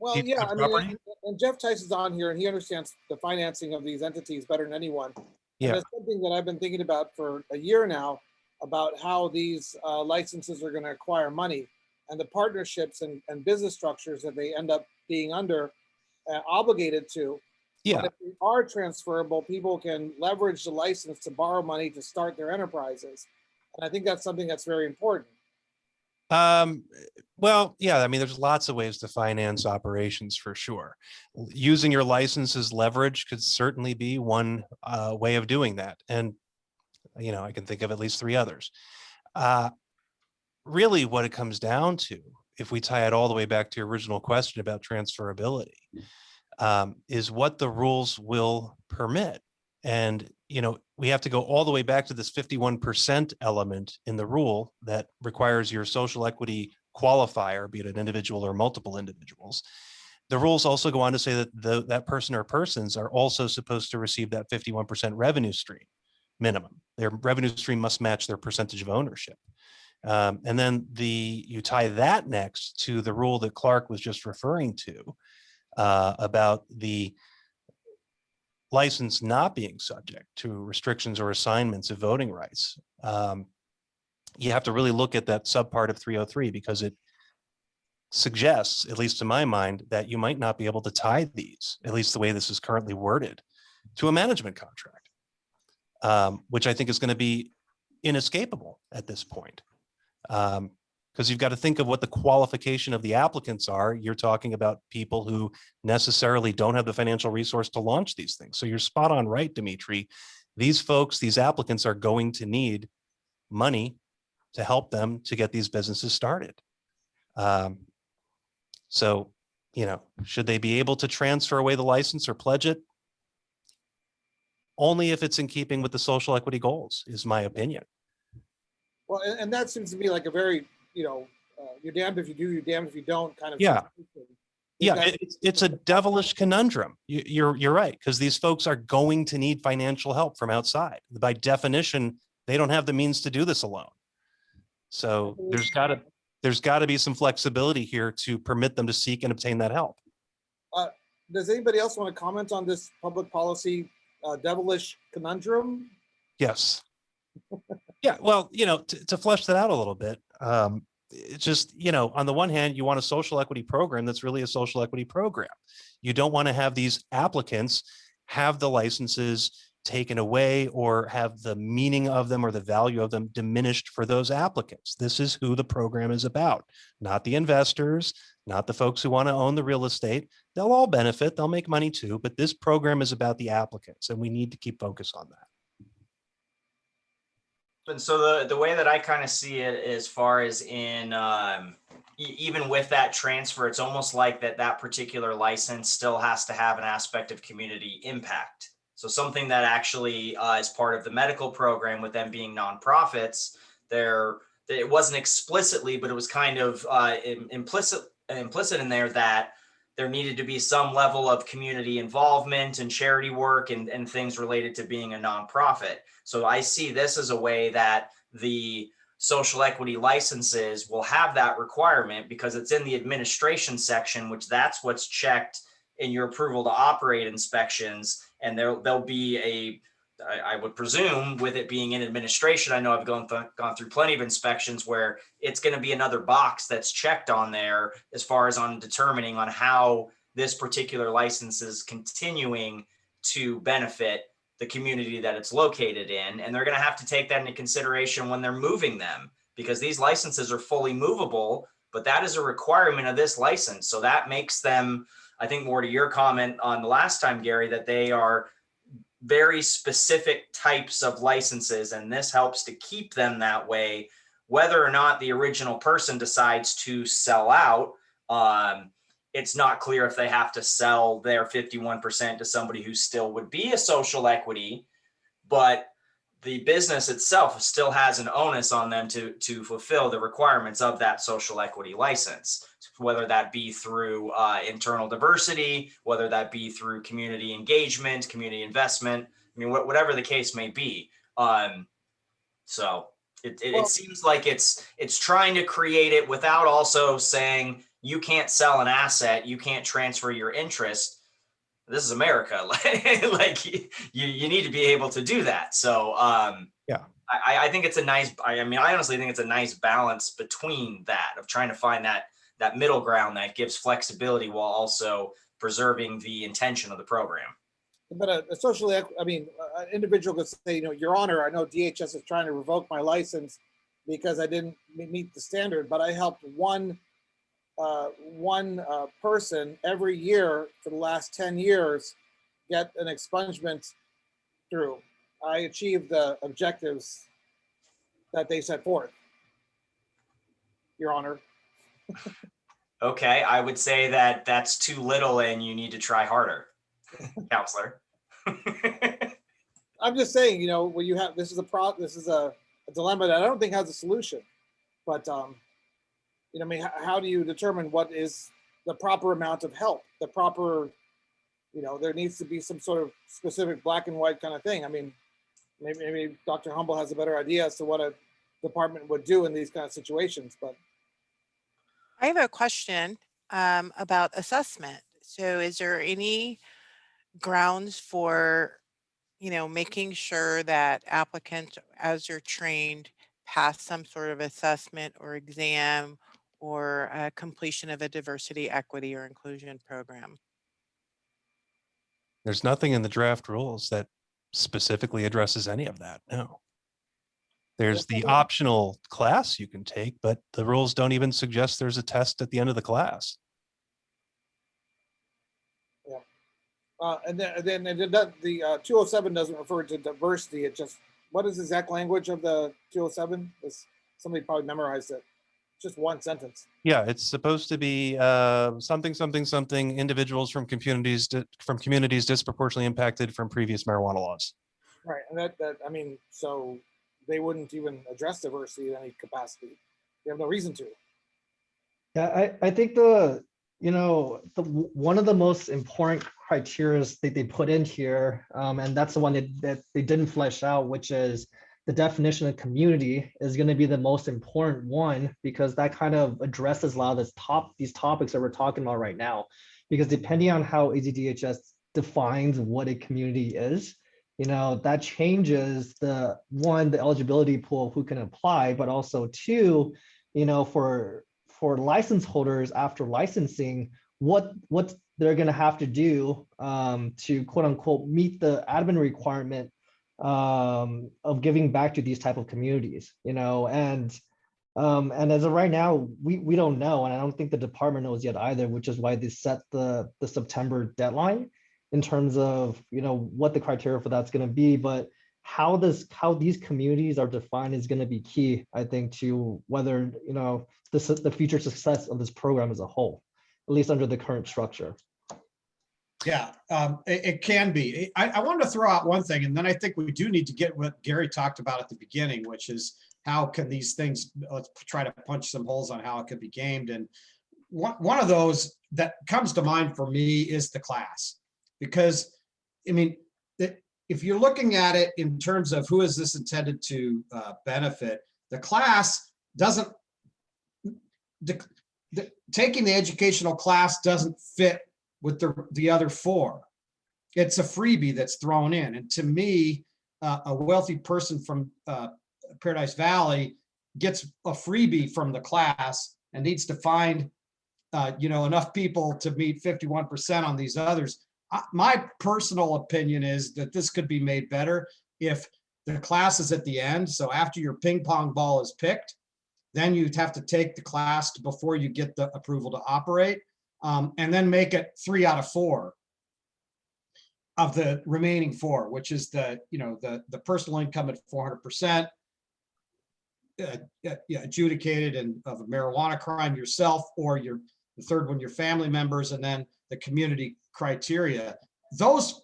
Well, yeah, I mean, and Jeff Tice is on here and he understands the financing of these entities better than anyone. Yeah. And that's something that I've been thinking about for a year now, about how these licenses are going to acquire money and the partnerships and business structures that they end up being under, obligated to. Yeah. But if they are transferable, people can leverage the license to borrow money to start their enterprises. And I think that's something that's very important. Well, yeah, I mean, there's lots of ways to finance operations for sure. Using your license as leverage could certainly be one way of doing that. And, I can think of at least 3 others. Really what it comes down to, if we tie it all the way back to your original question about transferability, is what the rules will permit. And, we have to go all the way back to this 51% element in the rule that requires your social equity qualifier, be it an individual or multiple individuals. The rules also go on to say that that person or persons are also supposed to receive that 51% revenue stream minimum. Their revenue stream must match their percentage of ownership. And then you tie that next to the rule that Clark was just referring to about the license not being subject to restrictions or assignments of voting rights. You have to really look at that subpart of 303 because it suggests, at least to my mind, that you might not be able to tie these, at least the way this is currently worded, to a management contract, which I think is going to be inescapable at this point. Because you've got to think of what the qualification of the applicants are. You're talking about people who necessarily don't have the financial resource to launch these things. So you're spot on right, Dimitri. These folks, these applicants are going to need money to help them to get these businesses started. So, should they be able to transfer away the license or pledge it? Only if it's in keeping with the social equity goals, is my opinion. Well, and that seems to be like a very, you're damned if you do, you're damned if you don't kind of. Yeah. Yeah, it's a devilish conundrum. You're right, because these folks are going to need financial help from outside. By definition, they don't have the means to do this alone. So there's got to be some flexibility here to permit them to seek and obtain that help. Does anybody else want to comment on this public policy devilish conundrum? Yes. Yeah, well, to flesh that out a little bit, it's just, on the one hand, you want a social equity program that's really a social equity program. You don't want to have these applicants have the licenses taken away or have the meaning of them or the value of them diminished for those applicants. This is who the program is about, not the investors, not the folks who want to own the real estate. They'll all benefit, they'll make money too, but this program is about the applicants, and we need to keep focus on that. And so the way that I kind of see it, as far as in even with that transfer, it's almost like that particular license still has to have an aspect of community impact. So something that actually is part of the medical program, with them being nonprofits, it wasn't explicitly, but it was kind of implicit in there that there needed to be some level of community involvement and charity work and things related to being a nonprofit. So I see this as a way that the social equity licenses will have that requirement, because it's in the administration section, which that's what's checked in your approval to operate inspections. And there'll be I would presume, with it being in administration, I know I've gone through plenty of inspections where it's going to be another box that's checked on there as far as on determining on how this particular license is continuing to benefit the community that it's located in. And they're going to have to take that into consideration when they're moving them, because these licenses are fully movable, but that is a requirement of this license. So that makes them, I think, more to your comment on the last time, Gary, that they are very specific types of licenses, and this helps to keep them that way, whether or not the original person decides to sell out. It's not clear if they have to sell their 51% to somebody who still would be a social equity, but the business itself still has an onus on them to fulfill the requirements of that social equity license, whether that be through internal diversity, whether that be through community engagement, community investment. I mean, whatever the case may be. So it seems like it's trying to create it without also saying you can't sell an asset, you can't transfer your interest. This is America. Like you need to be able to do that. So Yeah. I think it's a nice, I honestly think it's a nice balance between that, of trying to find that middle ground that gives flexibility while also preserving the intention of the program. But a social, an individual could say, Your Honor, I know DHS is trying to revoke my license because I didn't meet the standard, but I helped one person every year for the last 10 years get an expungement through. I achieved the objectives that they set forth, Your Honor. Okay, I would say that that's too little and you need to try harder, counselor. I'm just saying, when you have, this is a dilemma that I don't think has a solution, but how do you determine what is the proper amount of help, the proper, there needs to be some sort of specific black and white kind of thing. Maybe Dr. Humble has a better idea as to what a department would do in these kind of situations, but. I have a question about assessment. So is there any grounds for, making sure that applicants, as they're trained, pass some sort of assessment or exam or completion of a diversity, equity, or inclusion program? There's nothing in the draft rules that specifically addresses any of that. No. There's the optional class you can take, but the rules don't even suggest there's a test at the end of the class. Yeah. And then the 207 doesn't refer to diversity. It just, what is the exact language of the 207? Somebody probably memorized it. Just one sentence. Yeah, it's supposed to be something individuals from communities disproportionately impacted from previous marijuana laws. Right, and so they wouldn't even address diversity in any capacity. They have no reason to. Yeah, I think one of the most important criteria that they put in here, and that's the one that they didn't flesh out, which is the definition of community is going to be the most important one, because that kind of addresses a lot of these topics that we're talking about right now. Because depending on how AZDHS defines what a community is, that changes the eligibility pool of who can apply, but also two, for license holders after licensing, what they're going to have to do to quote unquote meet the admin requirement of giving back to these type of communities, and as of right now, we don't know, and I don't think the department knows yet either, which is why they set the September deadline in terms of what the criteria for that's going to be. But how these communities are defined is going to be key, I think, to whether the future success of this program as a whole, at least under the current structure. Yeah, it can be. I wanted to throw out one thing, and then I think we do need to get what Gary talked about at the beginning, which is how can these things, let's try to punch some holes on how it could be gamed. And one of those that comes to mind for me is the class, because I mean, if you're looking at it in terms of who is this intended to benefit, the class doesn't, taking the educational class doesn't fit with the other four. It's a freebie that's thrown in. And to me, a wealthy person from Paradise Valley gets a freebie from the class and needs to find enough people to meet 51% on these others. My personal opinion is that this could be made better if the class is at the end. So after your ping pong ball is picked, then you'd have to take the class before you get the approval to operate, and then make it 3 out of 4 of the remaining 4, which is the personal income at 400%, adjudicated and of a marijuana crime yourself, or the third one, your family members, and then the community criteria. Those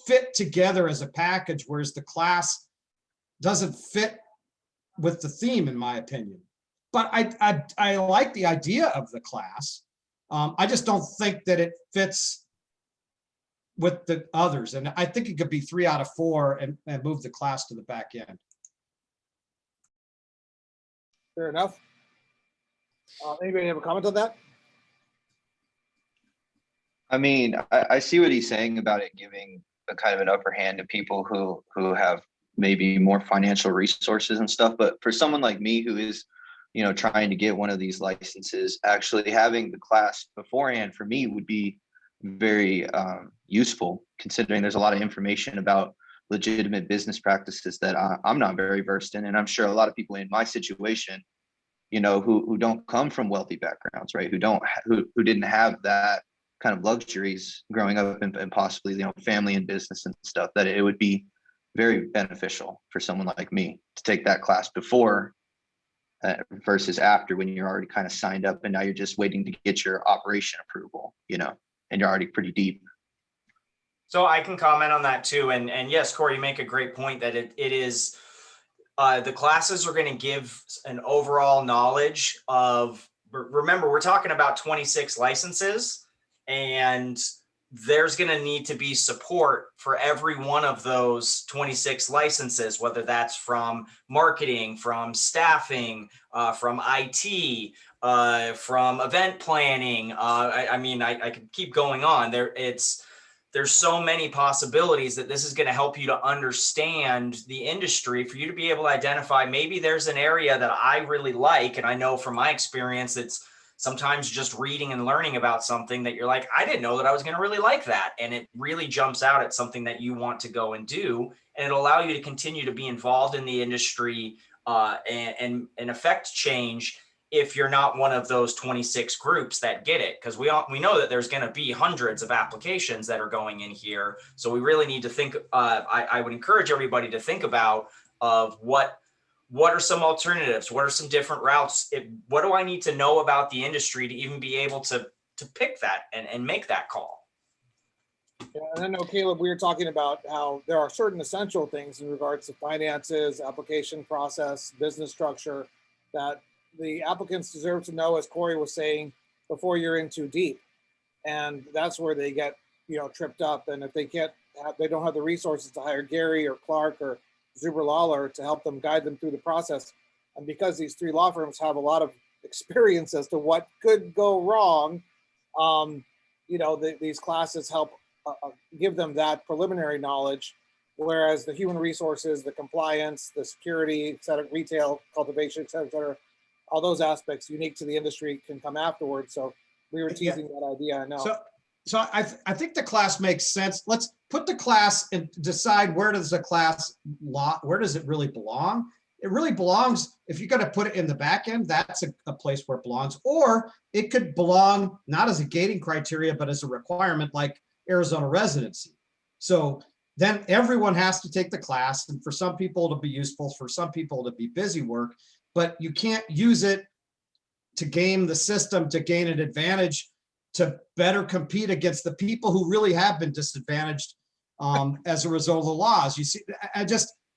fit together as a package, whereas the class doesn't fit with the theme, in my opinion. But I like the idea of the class. I just don't think that it fits with the others. And I think it could be 3 out of 4 and move the class to the back end. Fair enough. Anybody have a comment on that? I mean, I see what he's saying about it giving a kind of an upper hand to people who have maybe more financial resources and stuff. But for someone like me who is, trying to get one of these licenses, actually having the class beforehand for me would be very useful, considering there's a lot of information about legitimate business practices that I'm not very versed in. And I'm sure a lot of people in my situation, who don't come from wealthy backgrounds, right? Who didn't have that kind of luxuries growing up and possibly, family and business and stuff, that it would be very beneficial for someone like me to take that class before versus after, when you're already kind of signed up and now you're just waiting to get your operation approval, and you're already pretty deep. So I can comment on that too. And yes, Corey, you make a great point that it is, the classes are going to give an overall knowledge of, remember, we're talking about 26 licenses, and there's going to need to be support for every one of those 26 licenses, whether that's from marketing, from staffing, from IT, from event planning. I could keep going on. There's so many possibilities that this is going to help you to understand the industry, for you to be able to identify, maybe there's an area that I really like. And I know from my experience, it's sometimes just reading and learning about something that you're like, I didn't know that I was going to really like that. And it really jumps out at something that you want to go and do. And it'll allow you to continue to be involved in the industry and affect change if you're not one of those 26 groups that get it. Because we know that there's going to be hundreds of applications that are going in here. So we really need to think, I would encourage everybody to think about of what are some alternatives? What are some different routes? What do I need to know about the industry to even be able to pick that and make that call? Yeah, and I know, Caleb, we were talking about how there are certain essential things in regards to finances, application process, business structure, that the applicants deserve to know, as Corey was saying, before you're in too deep. And that's where they get, tripped up. And if they don't have the resources to hire Gary or Clark or Zuber Lawler to help them, guide them through the process. And because these 3 law firms have a lot of experience as to what could go wrong, these classes help give them that preliminary knowledge, whereas the human resources, the compliance, the security, et cetera, retail, cultivation, et cetera, all those aspects unique to the industry can come afterwards. So we were teasing that idea, I know. So I think the class makes sense. Let's put the class and decide where does the class where does it really belong? It really belongs, if you're going to put it in the back end, that's a place where it belongs. Or it could belong not as a gating criteria, but as a requirement like Arizona residency. So then everyone has to take the class, and for some people to be useful, for some people to be busy work, but you can't use it to game the system, to gain an advantage, to better compete against the people who really have been disadvantaged as a result of the laws. You see,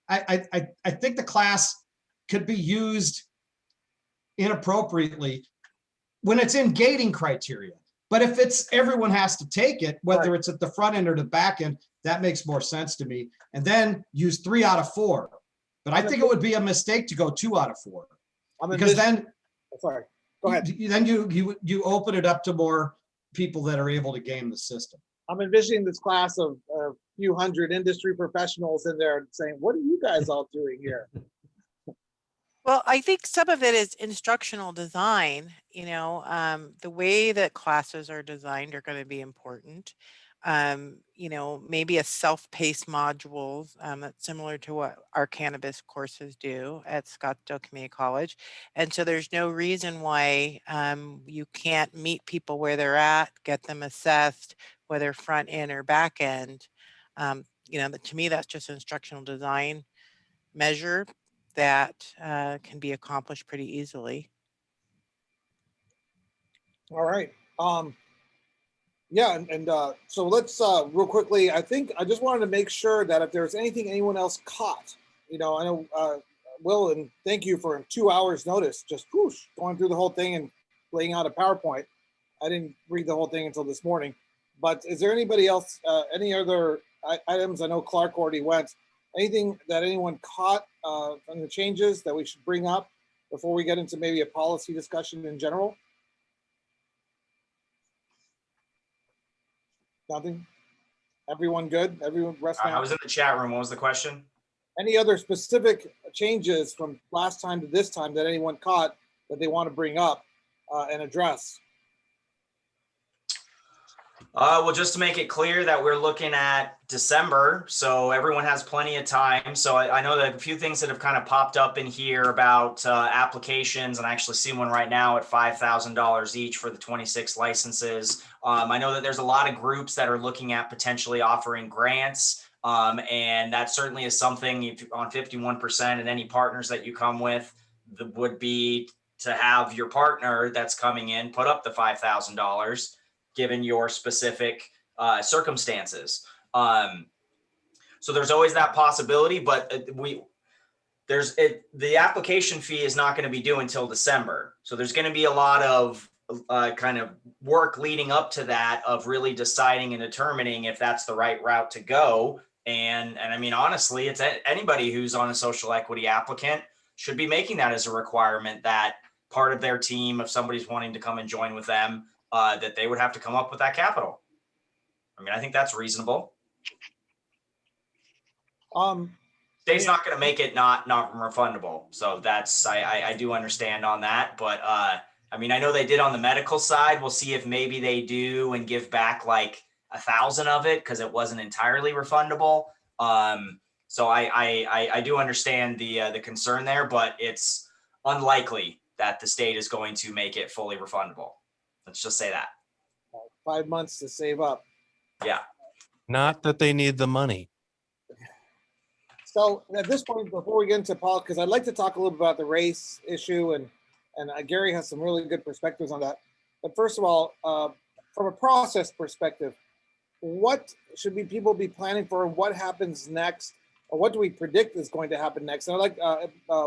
I think the class could be used inappropriately when it's in gating criteria. But if it's everyone has to take it, whether it's at the front end or the back end, that makes more sense to me. And then use 3 out of 4. But I think it would be a mistake to go 2 out of 4. Because then, sorry, go ahead. Then you open it up to more people that are able to game the system. I'm envisioning this class of a few hundred industry professionals in there saying, what are you guys all doing here? Well, I think some of it is instructional design, the way that classes are designed are going to be important. Maybe a self-paced modules that's similar to what our cannabis courses do at Scottsdale Community College. And so there's no reason why you can't meet people where they're at, get them assessed, whether front end or back end. To me, that's just instructional design measure that can be accomplished pretty easily. All right. Yeah, and so let's real quickly, I just wanted to make sure that if there's anything anyone else caught, I know Will, and thank you for 2 hours notice, just whoosh, going through the whole thing and laying out a PowerPoint. I didn't read the whole thing until this morning, but is there anybody else, any other items? I know Clark already went. Anything that anyone caught from the changes that we should bring up before we get into maybe a policy discussion in general? Nothing? Everyone good? Everyone resting? I was in the chat room. What was the question? Any other specific changes from last time to this time that anyone caught that they want to bring up and address? Well, just to make it clear that we're looking at December, so everyone has plenty of time. So I know that a few things that have kind of popped up in here about applications, and I actually see one right now at $5,000 each for the 26 licenses. I know that there's a lot of groups that are looking at potentially offering grants, and that certainly is something if on 51%, and any partners that you come with would be to have your partner that's coming in put up the $5,000. Given your specific circumstances. So there's always that possibility, but the application fee is not going to be due until December. So there's going to be a lot of kind of work leading up to that, of really deciding and determining if that's the right route to go. And I mean, honestly, it's anybody who's on a social equity applicant should be making that as a requirement, that part of their team, if somebody's wanting to come and join with them, that they would have to come up with that capital. I mean, I think that's reasonable. State's not going to make it not refundable. So that's, I do understand on that. But I mean, I know they did on the medical side. We'll see if maybe they do and give back like 1,000 of it because it wasn't entirely refundable. So I do understand the concern there, but it's unlikely that the state is going to make it fully refundable. Let's just say that. 5 months to save up. Yeah. Not that they need the money. So at this point, before we get into politics, because I'd like to talk a little bit about the race issue, and Gary has some really good perspectives on that. But first of all, from a process perspective, what should people be planning for? What happens next? Or what do we predict is going to happen next? And I'd like,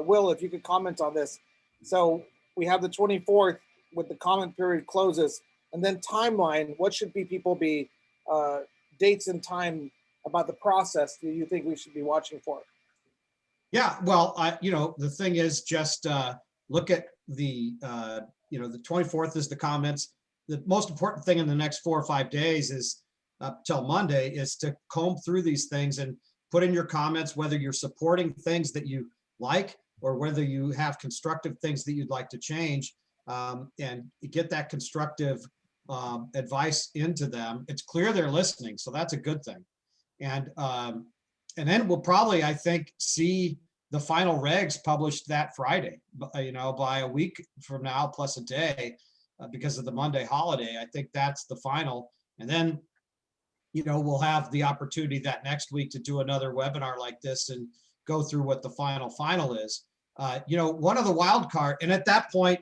Will, if you could comment on this. So we have the 24th with the comment period closes, and then timeline. What should people be dates and time about the process do you think we should be watching for? Yeah, well, the thing is just look at the 24th is the comments. The most important thing in the next 4 or 5 days is up till Monday is to comb through these things and put in your comments, whether you're supporting things that you like or whether you have constructive things that you'd like to change, and get that constructive advice into them. It's clear they're listening, so that's a good thing. And then we'll probably, I think, see the final regs published that Friday, by a week from now, plus a day, because of the Monday holiday. I think that's the final. And then, we'll have the opportunity that next week to do another webinar like this and go through what the final is. One of the wild card, and at that point,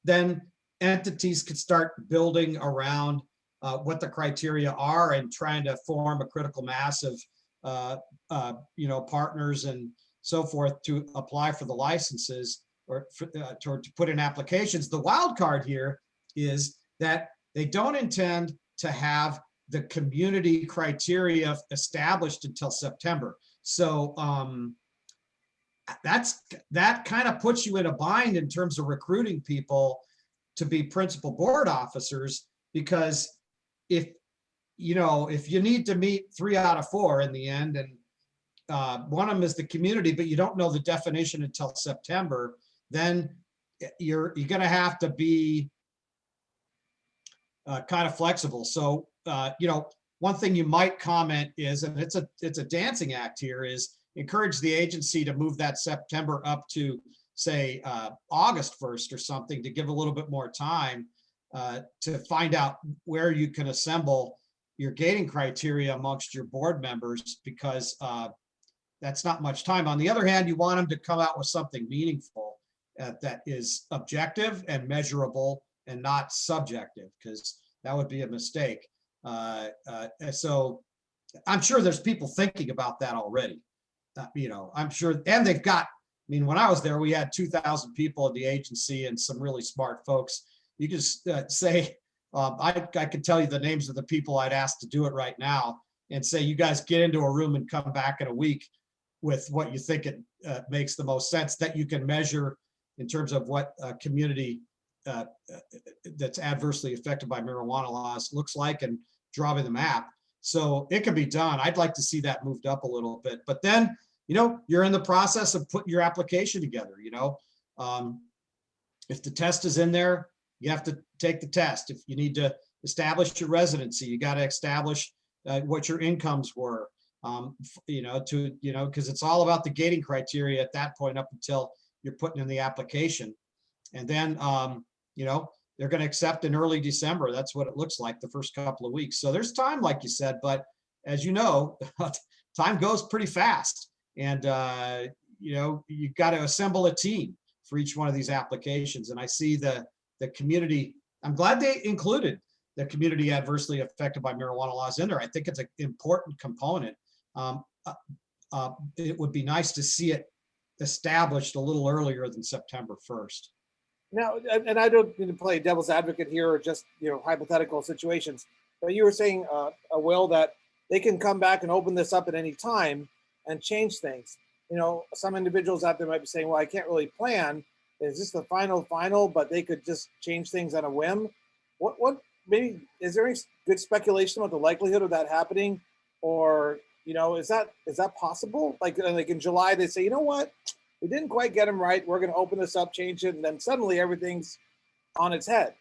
then entities could start building around what the criteria are and trying to form a critical mass of partners and so forth to apply for the licenses or to put in applications. The wild card here is that they don't intend to have the community criteria established until September. So that kind of puts you in a bind in terms of recruiting people to be principal board officers, because if you need to meet 3 out of 4 in the end, and one of them is the community, but you don't know the definition until September, then you're going to have to be kind of flexible. So, one thing you might comment is, and it's a dancing act here, is encourage the agency to move that September up to, say, August 1st or something, to give a little bit more time to find out where you can assemble your gating criteria amongst your board members, because that's not much time. On the other hand, you want them to come out with something meaningful that is objective and measurable and not subjective, because that would be a mistake. So I'm sure there's people thinking about that already. I'm sure, and they've got, when I was there, we had 2,000 people at the agency and some really smart folks. You just say, I could tell you the names of the people I'd ask to do it right now, and say, you guys get into a room and come back in a week with what you think it makes the most sense, that you can measure in terms of what community that's adversely affected by marijuana laws looks like, and drawing the map. So it can be done. I'd like to see that moved up a little bit, but then, you're in the process of putting your application together. If the test is in there, you have to take the test. If you need to establish your residency, you got to establish what your incomes were, because it's all about the gating criteria at that point up until you're putting in the application. And then, they're going to accept in early December. That's what it looks like the first couple of weeks. So there's time, like you said, but as you know, time goes pretty fast. And, you've got to assemble a team for each one of these applications. And I see the community, I'm glad they included the community adversely affected by marijuana laws in there. I think it's an important component. It would be nice to see it established a little earlier than September 1st. Now, and I don't mean to play devil's advocate here, or just hypothetical situations, but you were saying, Will, that they can come back and open this up at any time and change things. Some individuals out there might be saying, well, I can't really plan. Is this the final, but they could just change things on a whim? What maybe, is there any good speculation about the likelihood of that happening? Or, is that possible? Like in July, they say, you know what? We didn't quite get them right. We're going to open this up, change it, and then suddenly everything's on its head.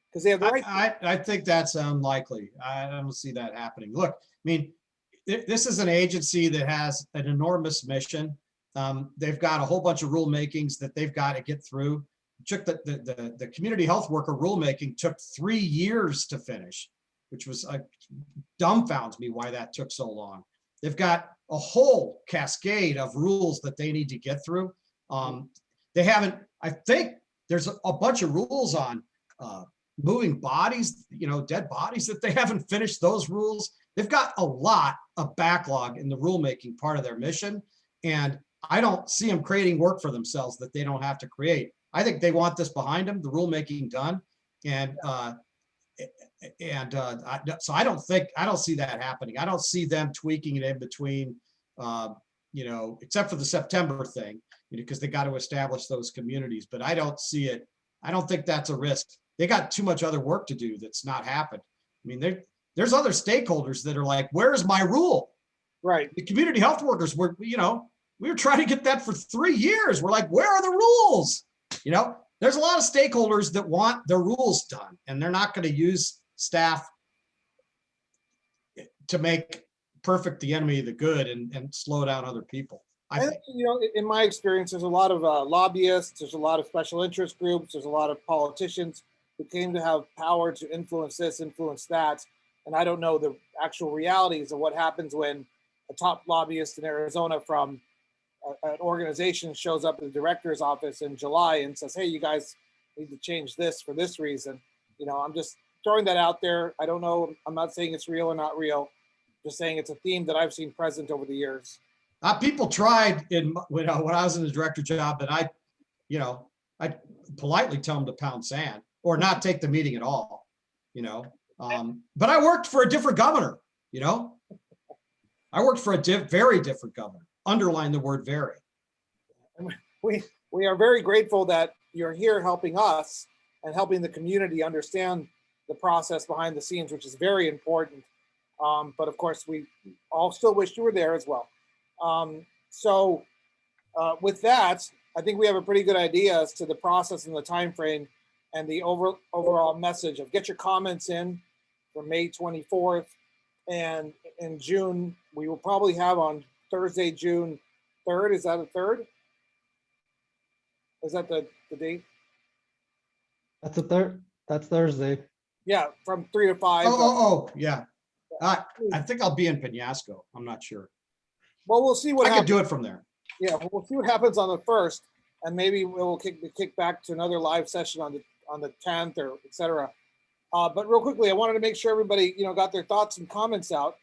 Because they have the right. I think that's unlikely. I don't see that happening. Look, this is an agency that has an enormous mission. They've got a whole bunch of rulemakings that they've got to get through. The community health worker rulemaking took 3 years to finish, which was dumbfounds me why that took so long. They've got a whole cascade of rules that they need to get through. They haven't, I think there's a bunch of rules on moving bodies, dead bodies, that they haven't finished those rules. They've got a lot of backlog in the rulemaking part of their mission. And I don't see them creating work for themselves that they don't have to create. I think they want this behind them, the rulemaking done. So I don't see that happening. I don't see them tweaking it in between, except for the September thing, because they got to establish those communities, but I don't see it. I don't think that's a risk. They got too much other work to do that's not happened. There's other stakeholders that are like, where's my rule? Right. The community health workers we were trying to get that for 3 years. We're like, where are the rules? there's a lot of stakeholders that want their rules done, and they're not going to use staff to make perfect the enemy of the good and slow down other people. I And, think. you know, in my experience, there's a lot of lobbyists, there's a lot of special interest groups, there's a lot of politicians who claim to have power to influence this, influence that. And I don't know the actual realities of what happens when a top lobbyist in Arizona from an organization shows up at the director's office in July and says, hey, you guys need to change this for this reason. You know, I'm just throwing that out there. I don't know. I'm not saying it's real or not real. Just saying it's a theme that I've seen present over the years. People tried when I was in the director job, that I politely tell them to pound sand or not take the meeting at all, but I worked for a different governor, I worked for a very different governor. Underline the word very. We are very grateful that you're here helping us and helping the community understand the process behind the scenes, which is very important. But of course, we all still wish you were there as well. So with that, I think we have a pretty good idea as to the process and the time frame and the overall message of get your comments in for May 24th. And in June, we will probably have on Thursday, June 3rd. Is that a 3rd? Is that the date? That's the third. That's Thursday. Yeah, from 3 to 5. Yeah. I think I'll be in Penasco. I'm not sure. Well, we'll see what I could happens. do it from there. Yeah, we'll see what happens on the 1st, and maybe we'll kick back to another live session on the 10th or et cetera. But real quickly, I wanted to make sure everybody, got their thoughts and comments out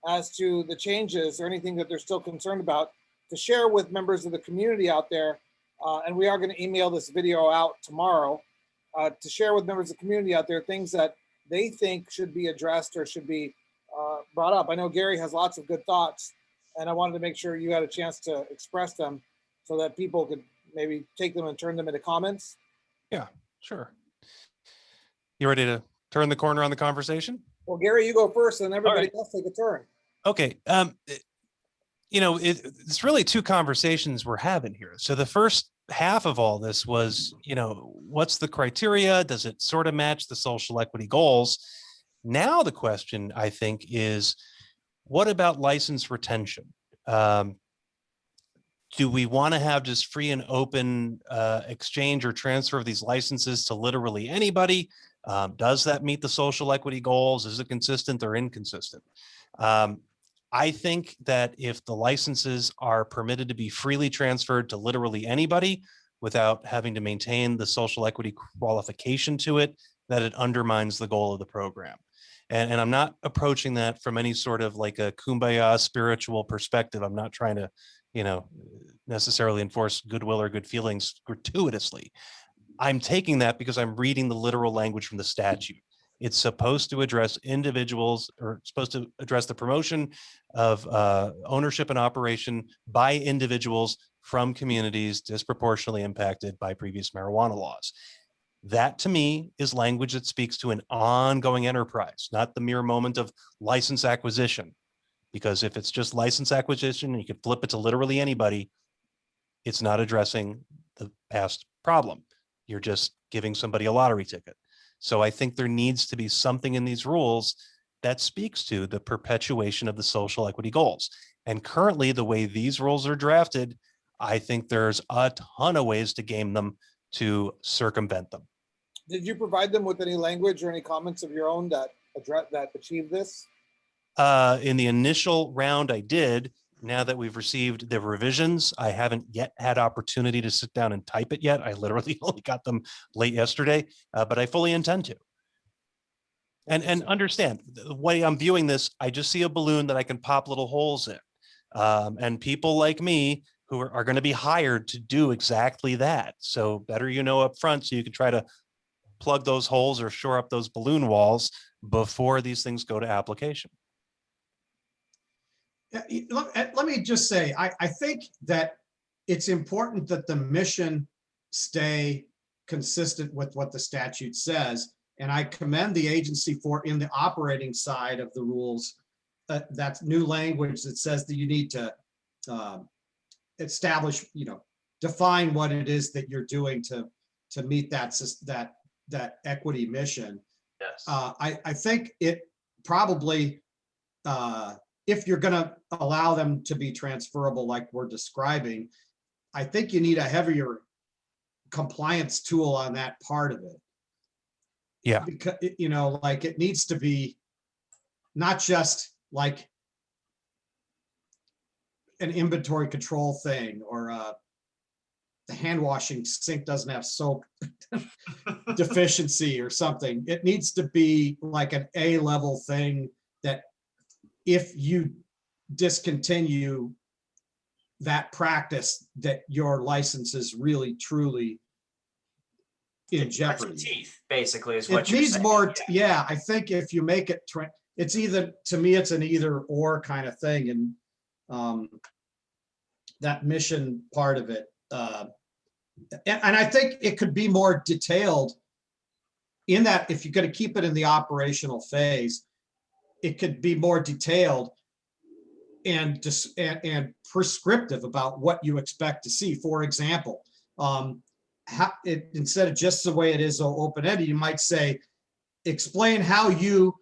as to the changes or anything that they're still concerned about to share with members of the community out there. And we are going to email this video out tomorrow to share with members of the community out there things that they think should be addressed or should be brought up. I know Gary has lots of good thoughts, and I wanted to make sure you had a chance to express them so that people could maybe take them and turn them into comments. Yeah, sure. You ready to turn the corner on the conversation? Well, Gary, you go first, and everybody else take a turn. Okay. It's really two conversations we're having here. So the first half of all this was, what's the criteria? Does it sort of match the social equity goals? Now the question, I think, is what about license retention? Do we want to have just free and open exchange or transfer of these licenses to literally anybody? Does that meet the social equity goals? Is it consistent or inconsistent? I think that if the licenses are permitted to be freely transferred to literally anybody without having to maintain the social equity qualification to it, that it undermines the goal of the program. And I'm not approaching that from any sort of like a kumbaya spiritual perspective. I'm not trying to, necessarily enforce goodwill or good feelings gratuitously. I'm taking that because I'm reading the literal language from the statute. It's supposed to address individuals, or supposed to address the promotion of ownership and operation by individuals from communities disproportionately impacted by previous marijuana laws. That to me is language that speaks to an ongoing enterprise, not the mere moment of license acquisition. Because if it's just license acquisition and you can flip it to literally anybody, it's not addressing the past problem. You're just giving somebody a lottery ticket. So I think there needs to be something in these rules that speaks to the perpetuation of the social equity goals. And currently, the way these rules are drafted, I think there's a ton of ways to game them to circumvent them. Did you provide them with any language or any comments of your own that achieve this? In the initial round, I did. Now that we've received the revisions, I haven't yet had opportunity to sit down and type it yet. I literally only got them late yesterday, but I fully intend to. And understand the way I'm viewing this, I just see a balloon that I can pop little holes in. And people like me who are going to be hired to do exactly that. So better up front so you can try to plug those holes or shore up those balloon walls before these things go to application. Let me just say, I think that it's important that the mission stay consistent with what the statute says. And I commend the agency for, in the operating side of the rules, that's new language that says that you need to establish, define what it is that you're doing to to meet that equity mission. Yes. I think it probably, if you're gonna allow them to be transferable like we're describing, I think you need a heavier compliance tool on that part of it. Yeah. Because, like it needs to be not just like an inventory control thing, or the hand washing sink doesn't have soap deficiency or something. It needs to be like an A-level thing that if you discontinue that practice, that your license is really truly in Got some jeopardy. teeth, basically, is what It you're needs saying. more, yeah, I think if you make it, it's either, to me, it's an either or kind of thing. And that mission part of it, and I think it could be more detailed in that if you're going to keep it in the operational phase, it could be more detailed and just and prescriptive about what you expect to see. For example, instead of just the way it is open-ended, you might say, explain how you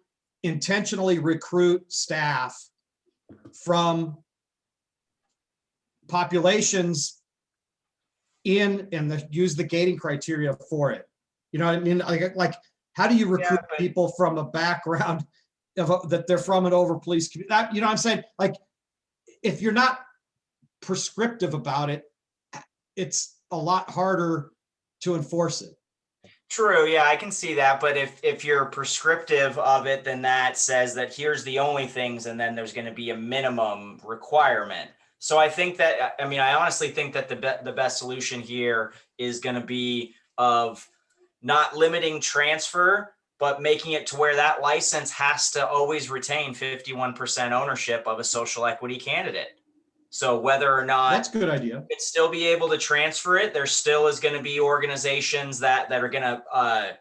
intentionally recruit staff from populations and use the gating criteria for it. You know what I mean? Like how do you recruit people from a background of that they're from an over police community? You know what I'm saying? Like, if you're not prescriptive about it, it's a lot harder to enforce it. True, yeah, I can see that. But if you're prescriptive of it, then that says that here's the only things, and then there's going to be a minimum requirement. So I think that, I mean, I honestly think that the best solution here is going to be of not limiting transfer, but making it to where that license has to always retain 51% ownership of a social equity candidate. So whether or not that's a good idea, you'd still be able to transfer it, there still is going to be organizations that are going to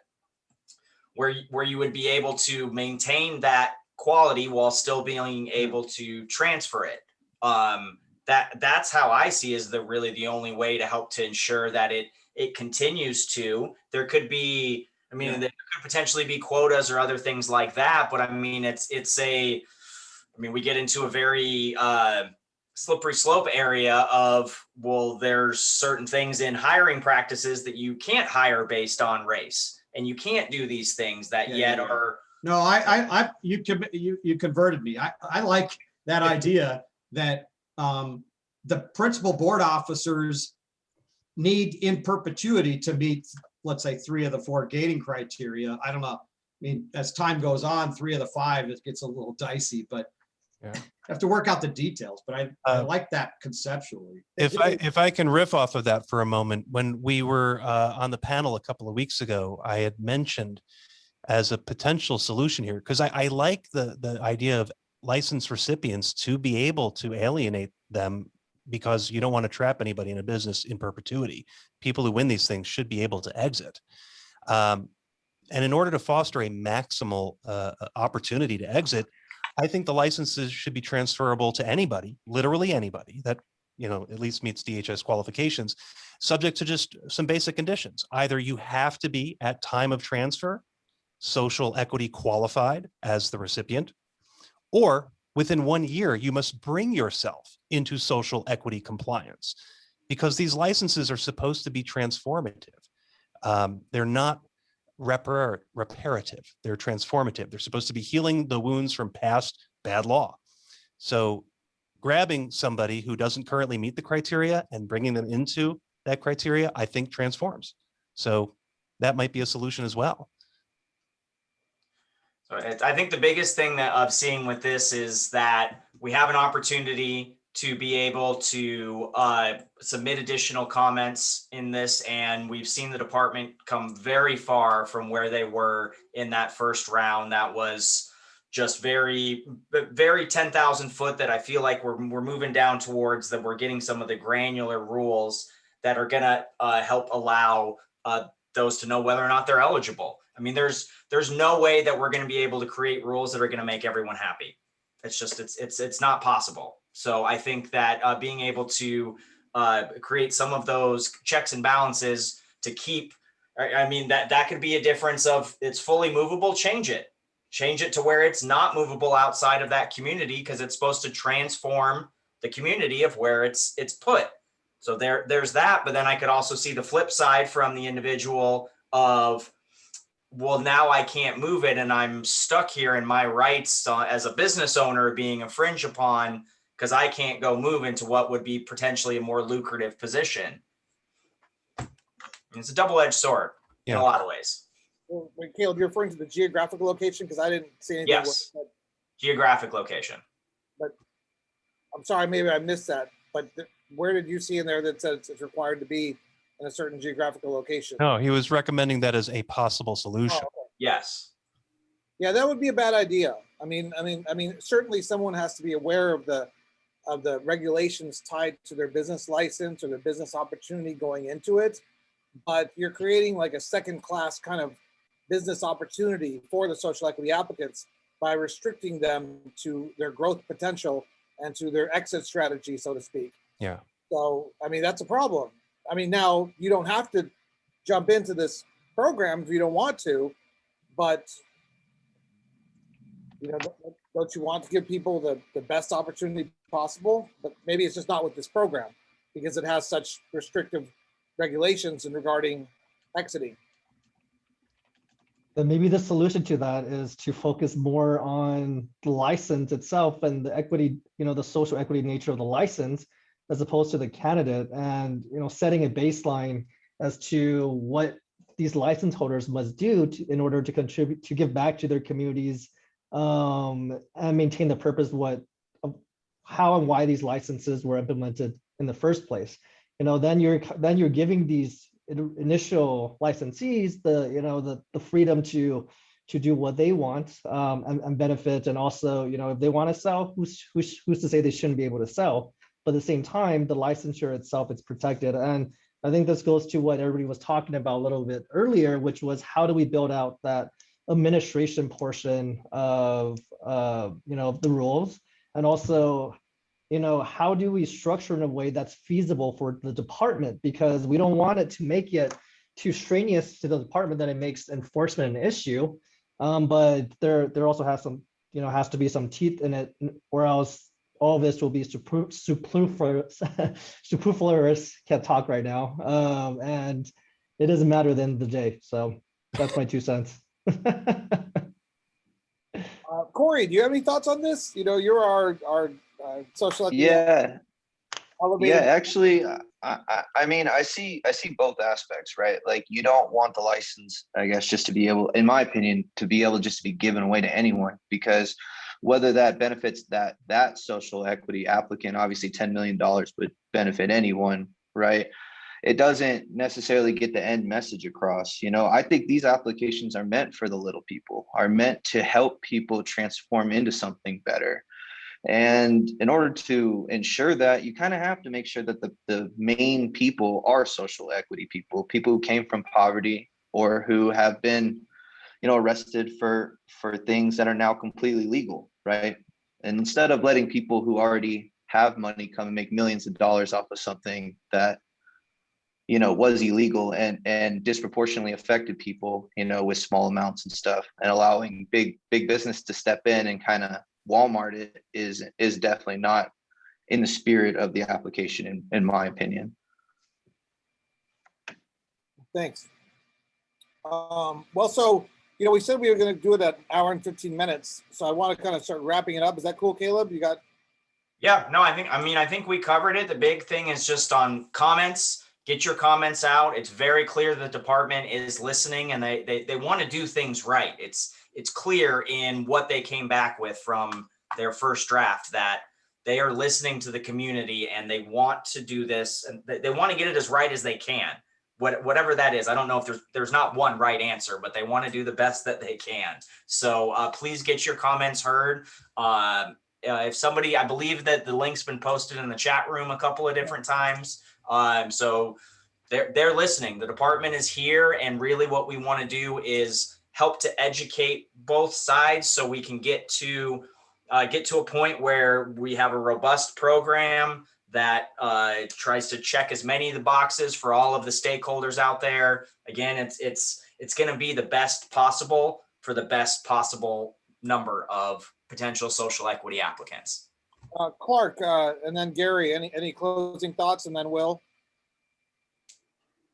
where you would be able to maintain that quality while still being able to transfer it. That's how I see is really the only way to help to ensure that it continues to. There could be, I mean, there could potentially be quotas or other things like that, but I mean, we get into a very slippery slope area of, well, there's certain things in hiring practices that you can't hire based on race, and you can't do these things that are. No, you converted me. I like that idea that the principal board officers need in perpetuity to meet, let's say, 3 of the 4 gating criteria. I don't know. I mean, as time goes on, 3 of the 5, it gets a little dicey, but have to work out the details. But I like that conceptually. If I can riff off of that for a moment, when we were on the panel a couple of weeks ago, I had mentioned as a potential solution here, because I like the idea of license recipients to be able to alienate them, because you don't want to trap anybody in a business in perpetuity. People who win these things should be able to exit. And in order to foster a maximal opportunity to exit, I think the licenses should be transferable to anybody, literally anybody that, at least meets DHS qualifications, subject to just some basic conditions. Either you have to be at time of transfer social equity qualified as the recipient, or within 1 year, you must bring yourself into social equity compliance, because these licenses are supposed to be transformative. They're not reparative, they're transformative. They're supposed to be healing the wounds from past bad law. So grabbing somebody who doesn't currently meet the criteria and bringing them into that criteria, I think transforms. So that might be a solution as well. So I think the biggest thing that I'm seeing with this is that we have an opportunity to be able to submit additional comments in this. And we've seen the department come very far from where they were in that first round. That was just very, very 10,000 foot that I feel like we're moving down towards, that we're getting some of the granular rules that are going to help allow those to know whether or not they're eligible. I mean, there's no way that we're going to be able to create rules that are going to make everyone happy. It's just, it's not possible. So I think that being able to create some of those checks and balances to keep I mean, that could be a difference of it's fully movable, change it to where it's not movable outside of that community, because it's supposed to transform the community of where it's put. So there's that. But then I could also see the flip side from the individual of, well, now I can't move it and I'm stuck here, and my rights as a business owner being infringed upon because I can't go move into what would be potentially a more lucrative position. It's a double-edged sword in a lot of ways. Well, wait, Caleb, you're referring to the geographical location, because I didn't see anything. Yes. Geographic location. But I'm sorry, maybe I missed that. But where did you see in there that says it's required to be in a certain geographical location? No, he was recommending that as a possible solution. Oh, okay. Yes. Yeah, that would be a bad idea. I mean, certainly someone has to be aware of the regulations tied to their business license or their business opportunity going into it. But you're creating like a second-class kind of business opportunity for the social equity applicants by restricting them to their growth potential and to their exit strategy, so to speak. Yeah. So, I mean, that's a problem. I mean, now you don't have to jump into this program if you don't want to, but you know, don't you want to give people the best opportunity possible? But maybe it's just not with this program because it has such restrictive regulations in regarding exiting. Then maybe the solution to that is to focus more on the license itself and the equity, the social equity nature of the license, as opposed to the candidate, and setting a baseline as to what these license holders must do in order to contribute, to give back to their communities, and maintain the purpose of how and why these licenses were implemented in the first place. Then you're giving these initial licensees the freedom to do what they want, and benefit, and also if they want to sell, who's to say they shouldn't be able to sell? But at the same time, the licensure itself is protected. And I think this goes to what everybody was talking about a little bit earlier, which was how do we build out that administration portion of the rules, and also how do we structure in a way that's feasible for the department, because we don't want it to make it too strenuous to the department that it makes enforcement an issue, but there also has to be some teeth in it, or else all of this will be superfluous. Can't talk right now, and it doesn't matter at the end of the day. So that's my 2 cents. Corey, do you have any thoughts on this? You're our social equity. Yeah. elevated. Yeah, actually, I mean, I see both aspects, right? Like, you don't want the license, I guess, just to be able, in my opinion, to be able just to be given away to anyone, because whether that benefits that social equity applicant, obviously $10 million would benefit anyone, right? It doesn't necessarily get the end message across. I think these applications are meant for the little people, are meant to help people transform into something better. And in order to ensure that, you kind of have to make sure that the main people are social equity people who came from poverty, or who have been, arrested for things that are now completely legal, right? And instead of letting people who already have money come and make millions of dollars off of something that, was illegal and disproportionately affected people, with small amounts and stuff, and allowing big business to step in and kind of Walmart it is definitely not in the spirit of the application, in my opinion. Thanks. Well, so, we said we were going to do it at 1 hour and 15 minutes. So I want to kind of start wrapping it up. Is that cool, Caleb? You got? Yeah, no, I think we covered it. The big thing is just on comments. Get your comments out. It's very clear the department is listening, and they want to do things right. It's clear in what they came back with from their first draft that they are listening to the community, and they want to do this, and they want to get it as right as they can. Whatever that is, I don't know if there's not one right answer, but they want to do the best that they can. So please get your comments heard. If somebody, I believe that the link's been posted in the chat room a couple of different times. So they're listening. The department is here, and really what we want to do is help to educate both sides so we can get to a point where we have a robust program that tries to check as many of the boxes for all of the stakeholders out there. Again, it's going to be the best possible for the best possible number of potential social equity applicants. Clark, and then Gary, any closing thoughts, and then Will?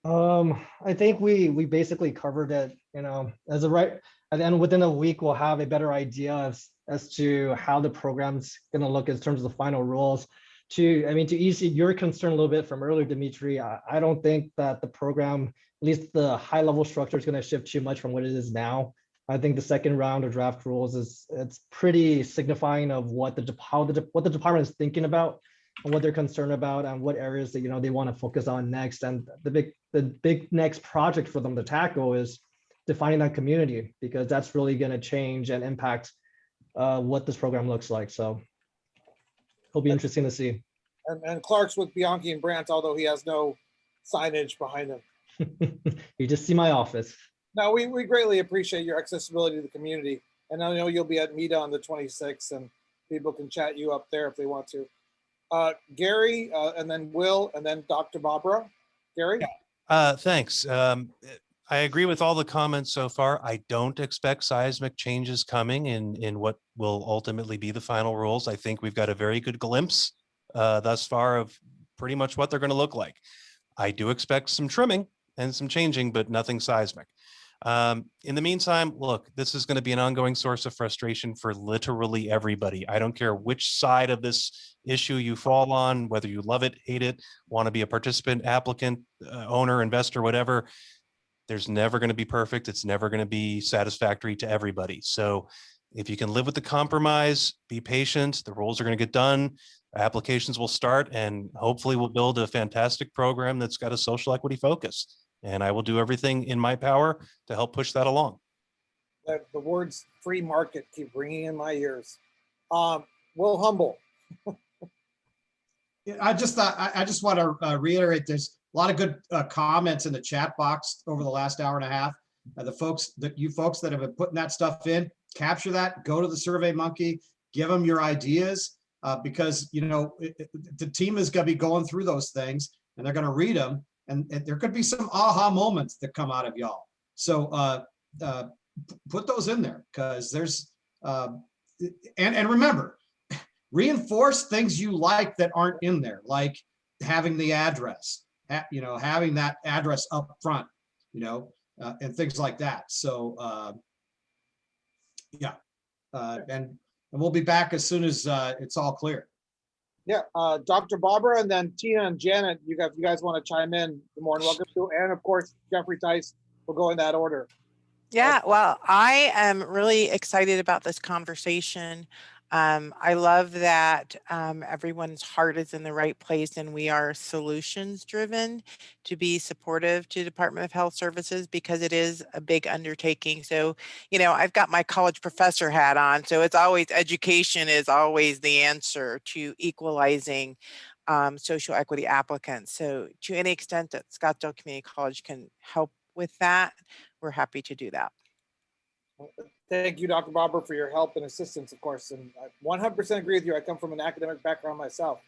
I think we basically covered it, as a right, and then within a week, we'll have a better idea as to how the program's gonna look in terms of the final rules. To ease your concern a little bit from earlier, Dimitri, I don't think that the program, at least the high level structure, is gonna shift too much from what it is now. I think the second round of draft rules it's pretty signifying of what the department is thinking about and what they're concerned about and what areas that they want to focus on next. And the big next project for them to tackle is defining that community, because that's really going to change and impact what this program looks like. So it'll be interesting to see. And Clark's with Bianchi and Brandt, although he has no signage behind him. You just see my office. No, we greatly appreciate your accessibility to the community. And I know you'll be at MEDA on the 26th, and people can chat you up there if they want to. Gary, and then Will, and then Dr. Barbara. Gary? Thanks. I agree with all the comments so far. I don't expect seismic changes coming in what will ultimately be the final rules. I think we've got a very good glimpse thus far of pretty much what they're going to look like. I do expect some trimming and some changing, but nothing seismic. In the meantime, look, this is going to be an ongoing source of frustration for literally everybody. I don't care which side of this issue you fall on, whether you love it, hate it, want to be a participant, applicant, owner, investor, whatever. There's never going to be perfect. It's never going to be satisfactory to everybody. So if you can live with the compromise, be patient, the rules are going to get done, applications will start, and hopefully we'll build a fantastic program that's got a social equity focus. And I will do everything in my power to help push that along. The words free market keep ringing in my ears. Will Humble. I just want to reiterate, there's a lot of good comments in the chat box over the last hour and a half. You folks that have been putting that stuff in, capture that, go to the Survey Monkey, give them your ideas, because the team is going to be going through those things and they're going to read them. And there could be some aha moments that come out of y'all. So put those in there, because there's, and remember, reinforce things you like that aren't in there, like having the address, having that address up front, and things like that. So yeah, and we'll be back as soon as it's all clear. Yeah, Dr. Barbara, and then Tina and Janet, you guys want to chime in, you're more than welcome to. And of course, Jeffrey Tice will go in that order. Yeah, well, I am really excited about this conversation. I love that everyone's heart is in the right place and we are solutions driven to be supportive to Department of Health Services, because it is a big undertaking. So, I've got my college professor hat on. So it's always, education is always the answer to equalizing social equity applicants. So to any extent that Scottsdale Community College can help with that, we're happy to do that. Thank you, Dr. Barbara, for your help and assistance, of course. And I 100% agree with you. I come from an academic background myself.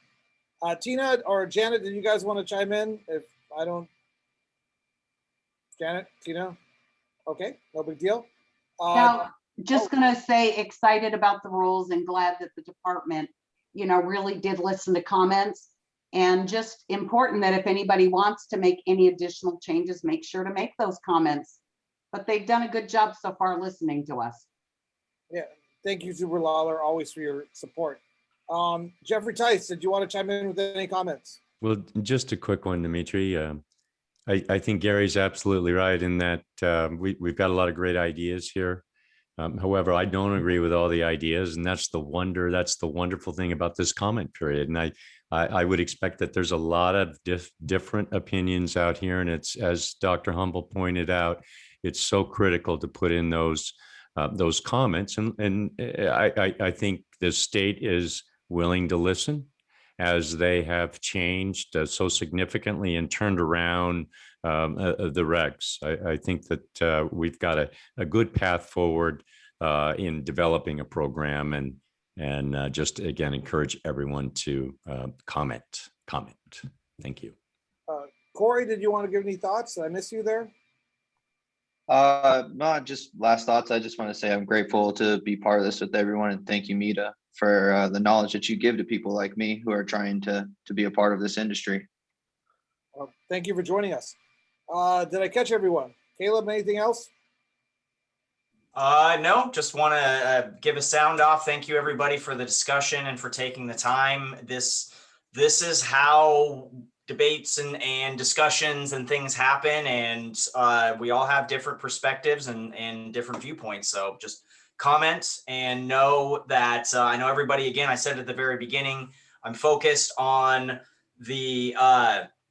Tina or Janet, did you guys want to chime in? If I don't, Janet, Tina? Okay, no big deal. Now, just gonna say excited about the rules and glad that the department, really did listen to comments, and just important that if anybody wants to make any additional changes, make sure to make those comments. But they've done a good job so far listening to us. Yeah, thank you, Zuber Lawler, always for your support. Jeffrey Tice, did you want to chime in with any comments? Well, just a quick one, Dimitri. I think Gary's absolutely right in that we've got a lot of great ideas here. However, I don't agree with all the ideas, and that's the wonderful thing about this comment period. And I would expect that there's a lot of different opinions out here, and it's, as Dr. Humble pointed out, it's so critical to put in those comments, and I think the state is willing to listen, as they have changed so significantly and turned around the regs. I think that we've got a good path forward in developing a program, and And just again, encourage everyone to comment. Thank you. Corey, did you want to give any thoughts? Did I miss you there? No, just last thoughts. I just want to say I'm grateful to be part of this with everyone, and thank you, Mita, for the knowledge that you give to people like me who are trying to be a part of this industry. Well, thank you for joining us. Did I catch everyone? Caleb, anything else? No, just want to give a sound off. Thank you everybody for the discussion and for taking the time. This is how debates and discussions and things happen, and we all have different perspectives and different viewpoints. So just comment and know that I know everybody, again, I said at the very beginning, I'm focused on the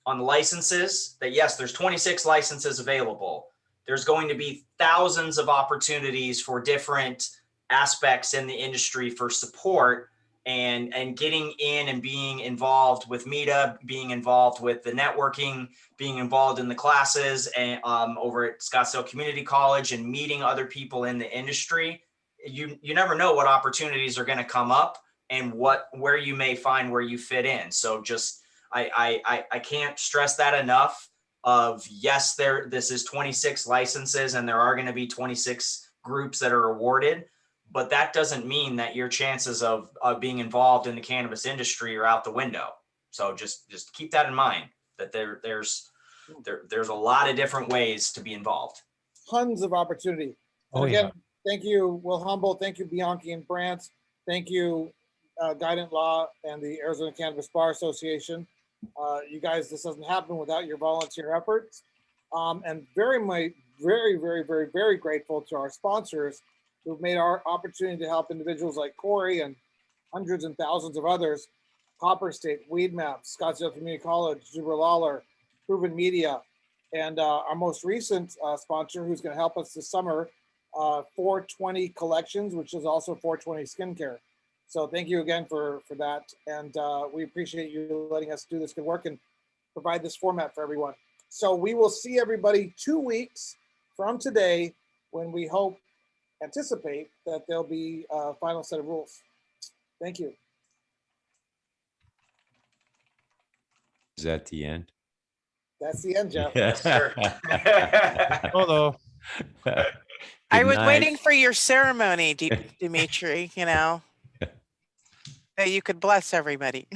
licenses, that yes, there's 26 licenses available. There's going to be thousands of opportunities for different aspects in the industry for support and getting in and being involved with Mita, being involved with the networking, being involved in the classes and over at Scottsdale Community College and meeting other people in the industry. You never know what opportunities are going to come up and where you may find where you fit in. So just I can't stress that enough. Of yes, this is 26 licenses and there are going to be 26 groups that are awarded, but that doesn't mean that your chances of being involved in the cannabis industry are out the window. So just keep that in mind, that there's a lot of different ways to be involved. Tons of opportunity. And again, thank you, Will Humble. Thank you, Bianchi and Brandt. Thank you, Guidant Law and the Arizona Cannabis Bar Association. You guys, this doesn't happen without your volunteer efforts. And very, very grateful to our sponsors who've made our opportunity to help individuals like Corey and hundreds and thousands of others, Copper State, Weed Maps, Scottsdale Community College, Zuber Lawler, Proven Media, and our most recent sponsor who's going to help us this summer, 420 Collections, which is also 420 Skincare. So thank you again for that. And we appreciate you letting us do this good work and provide this format for everyone. So we will see everybody 2 weeks from today when we anticipate that there'll be a final set of rules. Thank you. Is that the end? That's the end, Jeff. Yes, sir. Although I was waiting for your ceremony, Dimitri, that you could bless everybody.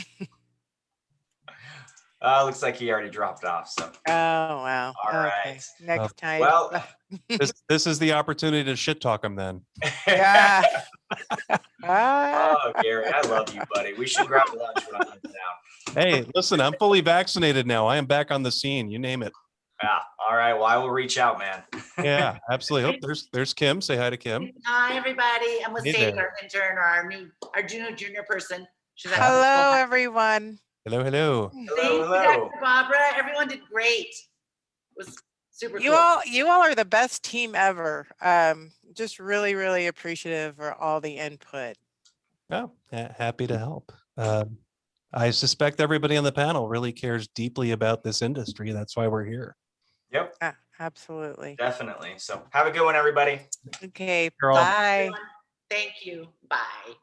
Looks like he already dropped off. So. Oh, wow. All okay. right. Next time. Well, this is the opportunity to shit talk him then. Yeah. Oh, Gary, I love you, buddy. We should grab lunch when I'm in town. Hey, listen, I'm fully vaccinated now. I am back on the scene. You name it. Yeah. All right. Well, I will reach out, man. Yeah, absolutely. Oh, there's Kim. Say hi to Kim. Hi, everybody. I'm with Hey Sadie, there. our intern, our junior person. She's at Hello, everyone. Hello. Hello. Barbara. Everyone did great. It was super You cool. all are the best team ever. Just really appreciative for all the input. Oh, happy to help. I suspect everybody on the panel really cares deeply about this industry. That's why we're here. Yep. Absolutely. Definitely. So have a good one, everybody. Okay. You're all- Bye. Everyone, thank you. Bye.